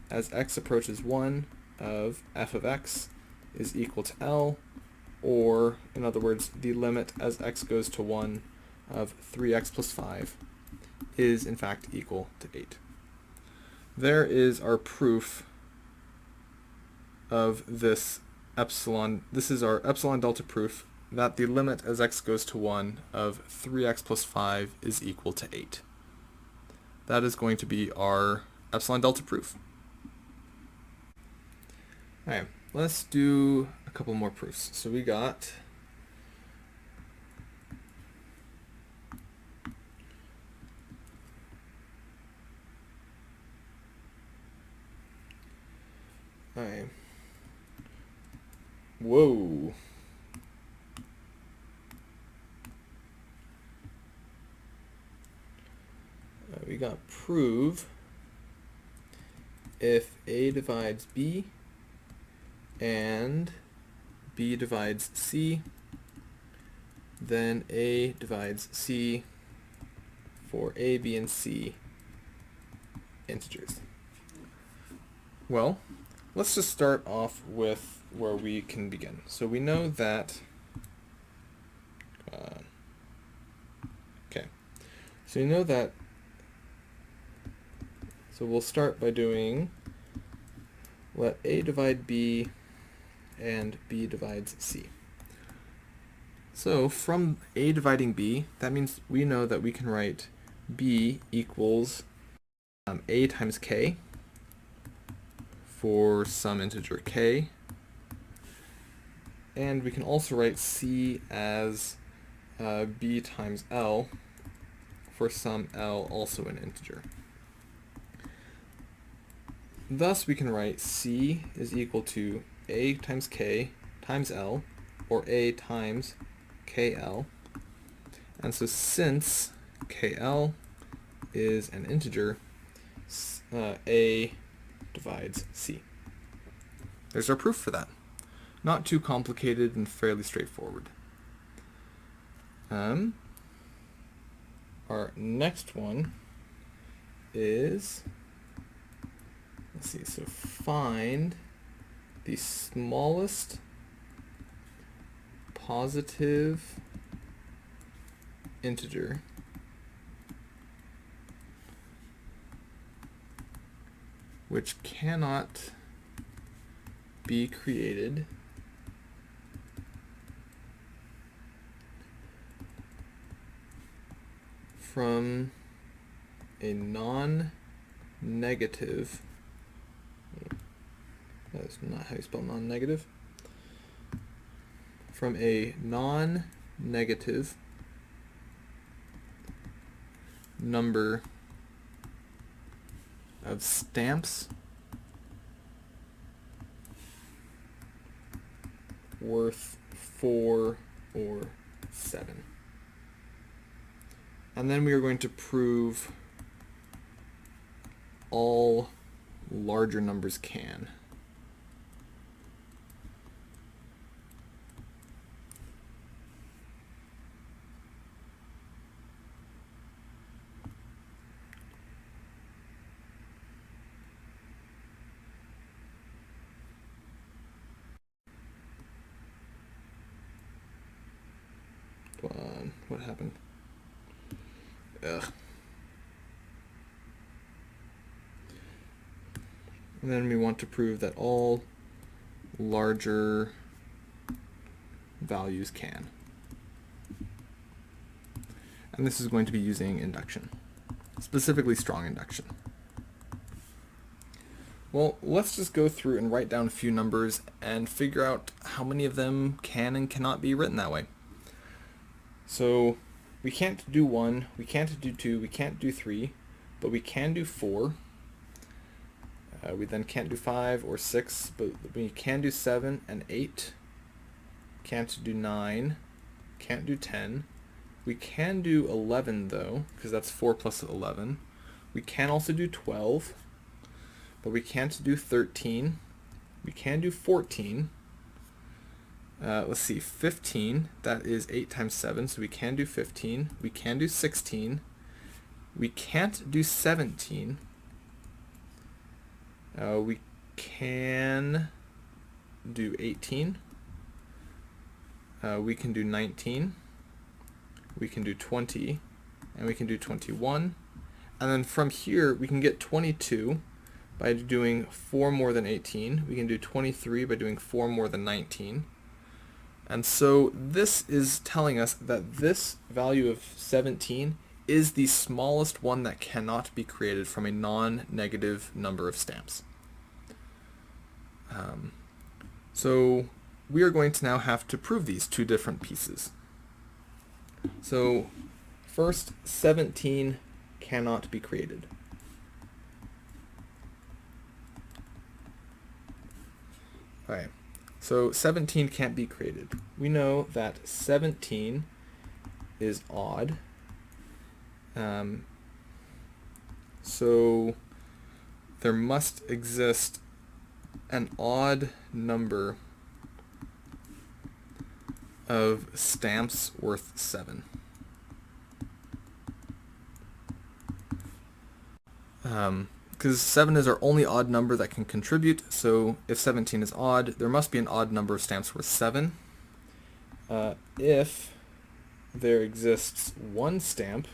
as x approaches 1 of f of x is equal to L, or in other words, the limit as x goes to 1 of 3x plus 5 is in fact equal to 8. There is our proof of this epsilon. This is our epsilon delta proof that the limit as x goes to 1 of 3x plus 5 is equal to 8. That is going to be our epsilon delta proof. Alright, let's do a couple more proofs. So we got alright. Whoa. We got prove if A divides B and B divides C, then A divides C for A, B, and C integers. Well, let's just start off with where we can begin. So we know that, so you know that, so we'll start by doing let A divide B and B divides C. So from A dividing B, that means we know that we can write B equals A times K for some integer K, and we can also write C as B times L for some L, also an integer. Thus we can write C is equal to A times K times L, or A times KL. And so since KL is an integer, A divides C. There's our proof for that. Not too complicated and fairly straightforward. Our next one is, let's see, so find the smallest positive integer which cannot be created from a non-negative, that's not how you spell non-negative, from a non-negative number of stamps worth 4 or 7. And then we are going to prove all larger numbers can. What happened? Ugh. And then we want to prove that all larger values can. And this is going to be using induction, specifically strong induction. Well, let's just go through and write down a few numbers and figure out how many of them can and cannot be written that way. So we can't do 1, we can't do 2, we can't do 3, but we can do 4. We then can't do 5 or 6, but we can do 7 and 8. Can't do 9, can't do 10. We can do 11 though, because that's 4 plus 11. We can also do 12, but we can't do 13. We can do 14. Let's see, 15, that is 8 times 7, so we can do 15. We can do 16. We can't do 17. We can do 18. We can do 19. We can do 20. And we can do 21. And then from here, we can get 22 by doing 4 more than 18. We can do 23 by doing 4 more than 19. And so this is telling us that this value of 17 is the smallest one that cannot be created from a non-negative number of stamps. So we are going to now have to prove these two different pieces. So first, 17 cannot be created. Alright. So 17 can't be created. We know that 17 is odd. So there must exist an odd number of stamps worth 7. because 7 is our only odd number that can contribute, so if 17 is odd, there must be an odd number of stamps worth 7. If there exists one stamp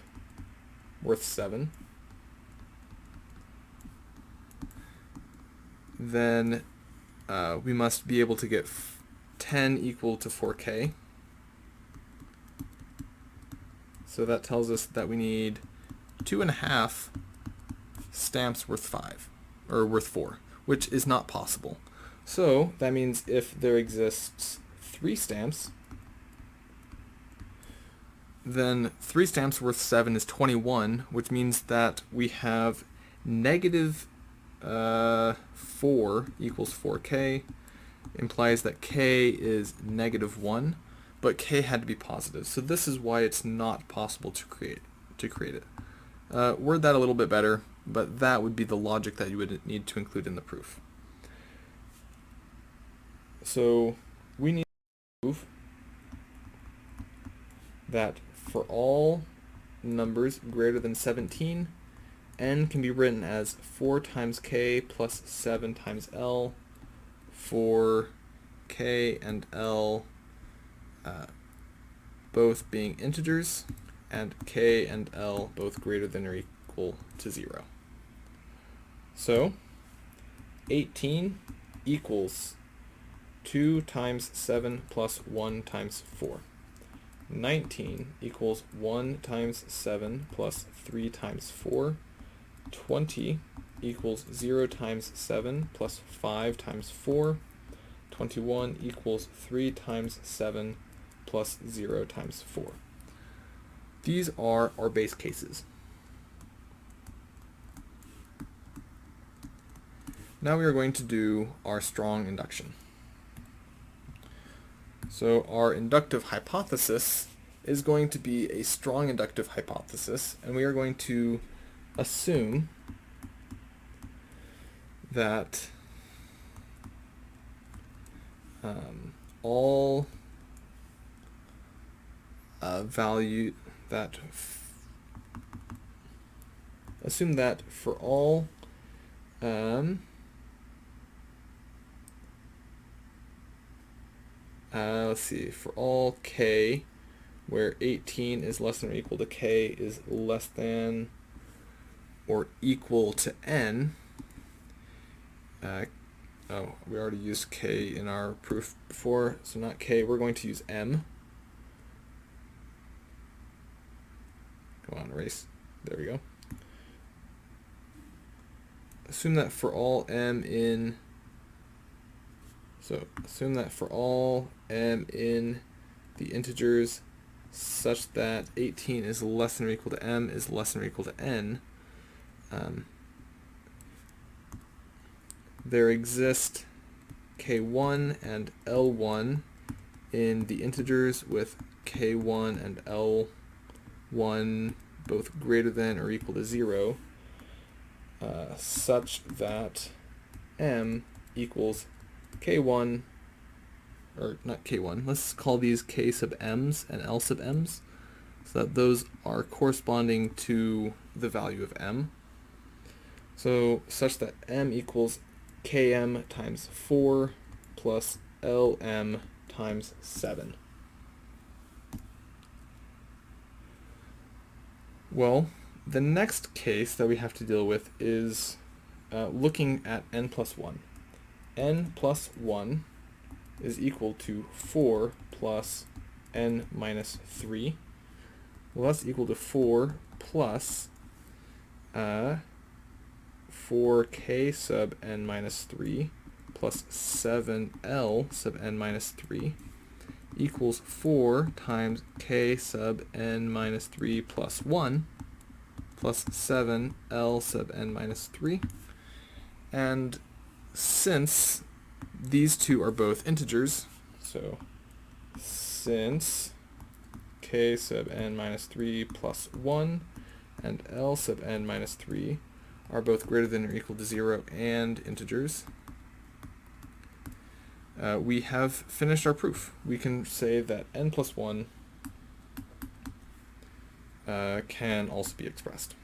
worth 7, then we must be able to get 10 equal to 4k. So that tells us that we need 2.5 stamps worth 5, or worth 4, which is not possible. So that means if there exists 3 stamps, then 3 stamps worth 7 is 21, which means that we have negative 4 equals 4k, implies that k is negative 1, but k had to be positive. So this is why it's not possible to create it. Word that a little bit better, but that would be the logic that you would need to include in the proof. So we need to prove that for all numbers greater than 17, n can be written as 4 times k plus 7 times l, for k and l both being integers, and k and l both greater than or equal to 0. So 18 equals 2 times 7 plus 1 times 4. 19 equals 1 times 7 plus 3 times 4. 20 equals 0 times 7 plus 5 times 4. 21 equals 3 times 7 plus 0 times 4. These are our base cases. Now we are going to do our strong induction. So our inductive hypothesis is going to be a strong inductive hypothesis, and we are going to assume that all value that assume that for all let's see, for all k where 18 is less than or equal to k is less than or equal to n. Oh, we already used k in our proof before, so not k, we're going to use m. Come on, erase. There we go. Assume that for all m in the integers such that 18 is less than or equal to m is less than or equal to n, there exist k1 and l1 in the integers with k1 and l1 both greater than or equal to 0, such that m equals k1, or not k1, let's call these k sub m's and l sub m's, so that those are corresponding to the value of m. So such that m equals km times 4 plus lm times 7. Well, the next case that we have to deal with is looking at n plus 1. n plus 1 is equal to 4 plus n minus 3. Well, that's equal to 4 plus 4k sub n minus 3 plus 7l sub n minus 3 equals 4 times k sub n minus 3 plus 1 plus 7l sub n minus 3. And since these two are both integers, so since k sub n minus 3 plus 1 and l sub n minus 3 are both greater than or equal to 0 and integers, we have finished our proof. We can say that n plus 1 can also be expressed.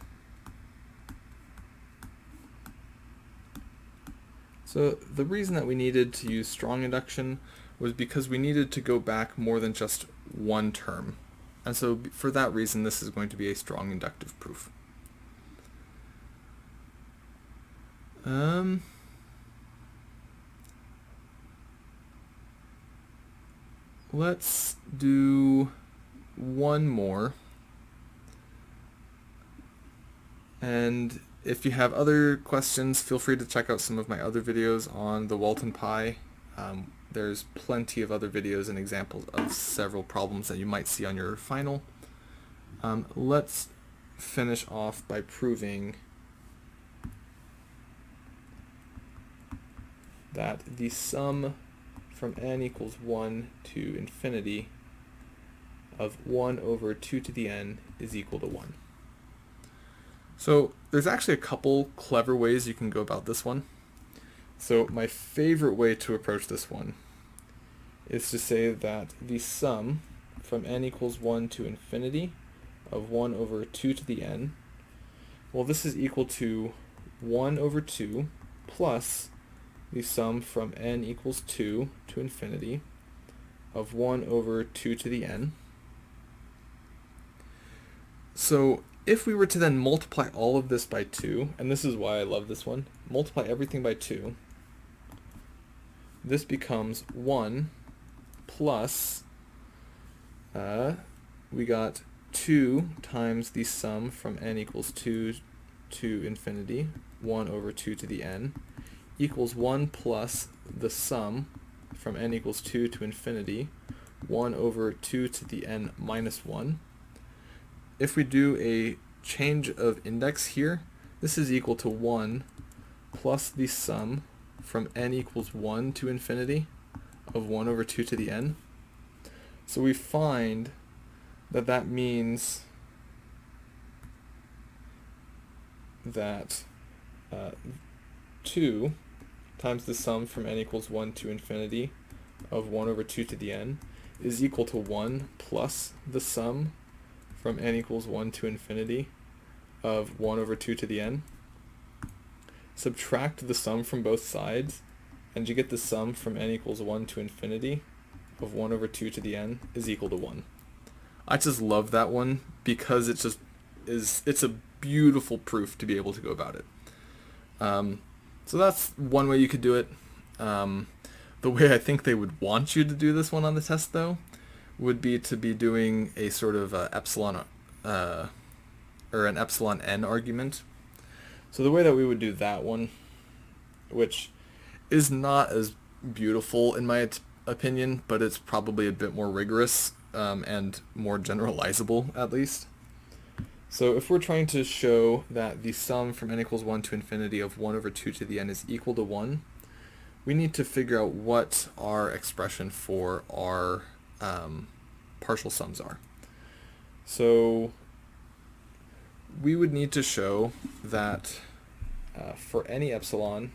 So the reason that we needed to use strong induction was because we needed to go back more than just one term. And so for that reason, this is going to be a strong inductive proof. Let's do one more. And if you have other questions, feel free to check out some of my other videos on the Walton Pi. There's plenty of other videos and examples of several problems that you might see on your final. Let's finish off by proving that the sum from n equals 1 to infinity of 1 over 2 to the n is equal to 1. So there's actually a couple clever ways you can go about this one. So my favorite way to approach this one is to say that the sum from n equals 1 to infinity of 1 over 2 to the n, well, this is equal to 1 over 2 plus the sum from n equals 2 to infinity of 1 over 2 to the n. So if we were to then multiply all of this by 2, and this is why I love this one, multiply everything by 2, this becomes 1 plus, we got 2 times the sum from n equals 2 to infinity, 1 over 2 to the n, equals 1 plus the sum from n equals 2 to infinity, 1 over 2 to the n minus 1. If we do a change of index here, this is equal to 1 plus the sum from n equals 1 to infinity of 1 over 2 to the n. So we find that that means that 2 times the sum from n equals 1 to infinity of 1 over 2 to the n is equal to 1 plus the sum from n equals 1 to infinity of 1 over 2 to the n. Subtract the sum from both sides, and you get the sum from n equals 1 to infinity of 1 over 2 to the n is equal to 1. I just love that one because it just it's a beautiful proof to be able to go about it. So that's one way you could do it. The way I think they would want you to do this one on the test, though, would be to be doing a sort of epsilon or an epsilon n argument. So the way that we would do that one, which is not as beautiful in my opinion, but it's probably a bit more rigorous and more generalizable at least. So if we're trying to show that the sum from n equals 1 to infinity of 1 over 2 to the n is equal to 1, we need to figure out what our expression for our partial sums are. So we would need to show that for any epsilon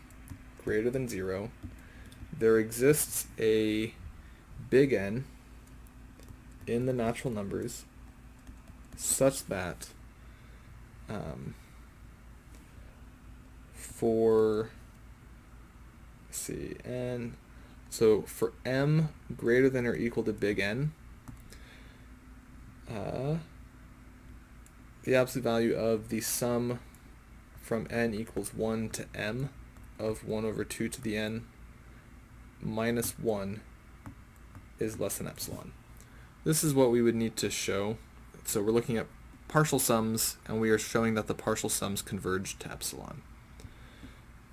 greater than 0, there exists a big N in the natural numbers such that for, let's see, n, so for m greater than or equal to big N, the absolute value of the sum from n equals 1 to m of 1 over 2 to the n minus 1 is less than epsilon. This is what we would need to show. So we're looking at partial sums, and we are showing that the partial sums converge to epsilon.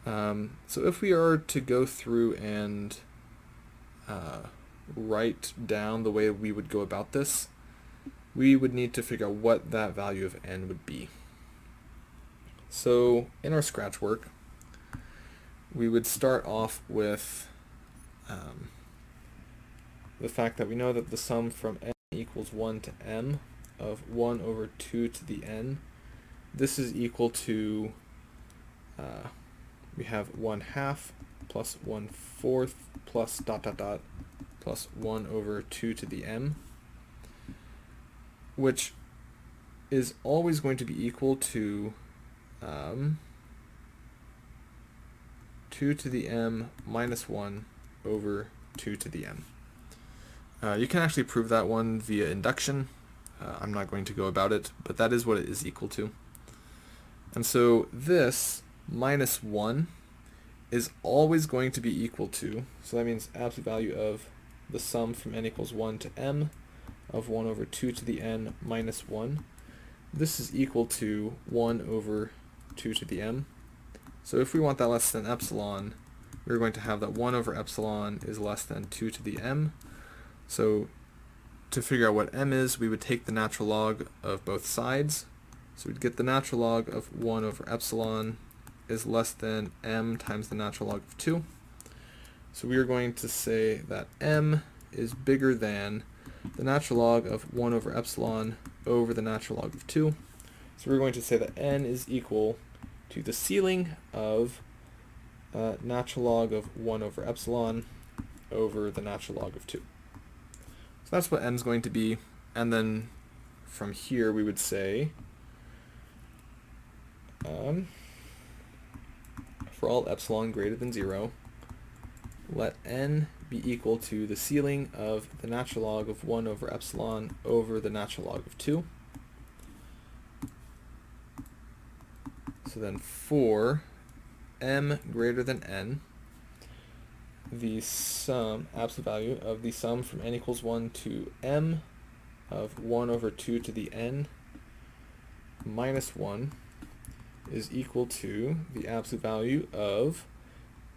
So if we are to go through and write down the way we would go about this, we would need to figure out what that value of n would be. So in our scratch work, we would start off with the fact that we know that the sum from n equals 1 to m of 1 over 2 to the n, this is equal to, we have 1/2 plus 1/4 plus ... plus 1 over 2 to the m, which is always going to be equal to 2 to the m minus 1 over 2 to the m. You can actually prove that one via induction. I'm not going to go about it, but that is what it is equal to. And so this minus 1 is always going to be equal to, so that means absolute value of the sum from n equals 1 to m of 1 over 2 to the n minus 1. This is equal to 1 over 2 to the m. So if we want that less than epsilon, we're going to have that 1 over epsilon is less than 2 to the m. So to figure out what m is, we would take the natural log of both sides. So we'd get the natural log of 1 over epsilon is less than m times the natural log of 2. So we are going to say that m is bigger than the natural log of 1 over epsilon over the natural log of 2. So we're going to say that n is equal to the ceiling of natural log of 1 over epsilon over the natural log of 2. So that's what n is going to be, and then from here we would say for all epsilon greater than 0, let n be equal to the ceiling of the natural log of 1 over epsilon over the natural log of 2. So then for m greater than n, the sum, absolute value of the sum from n equals 1 to m of 1 over 2 to the n minus 1 is equal to the absolute value of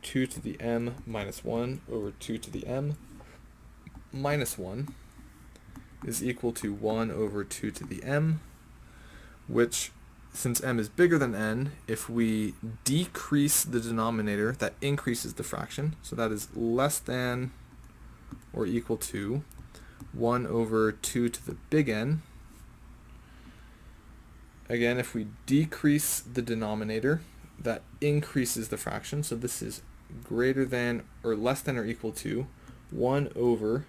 2 to the m minus 1 over 2 to the m minus 1 is equal to 1 over 2 to the m, which, since m is bigger than n, if we decrease the denominator, that increases the fraction. So that is less than or equal to 1 over 2 to the big N. Again, if we decrease the denominator, that increases the fraction. So this is greater than or less than or equal to 1 over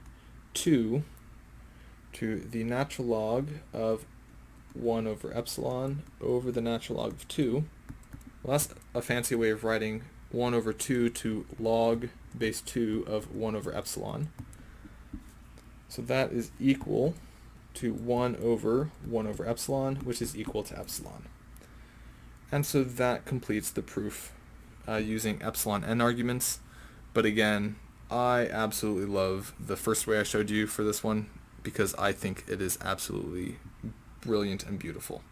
2 to the natural log of 1 over epsilon over the natural log of 2. Well, that's a fancy way of writing 1 over 2 to log base 2 of 1 over epsilon. So that is equal to 1 over epsilon, which is equal to epsilon. And so that completes the proof using epsilon n arguments. But again, I absolutely love the first way I showed you for this one because I think it is absolutely brilliant and beautiful.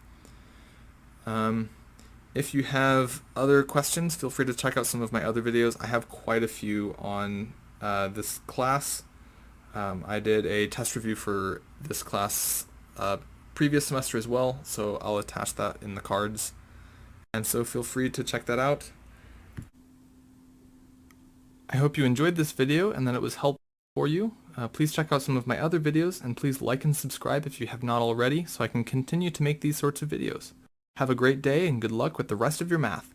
If you have other questions, feel free to check out some of my other videos. I have quite a few on this class. I did a test review for this class previous semester as well, so I'll attach that in the cards. And so feel free to check that out. I hope you enjoyed this video and that it was helpful for you. Please check out some of my other videos, and please like and subscribe if you have not already so I can continue to make these sorts of videos. Have a great day and good luck with the rest of your math.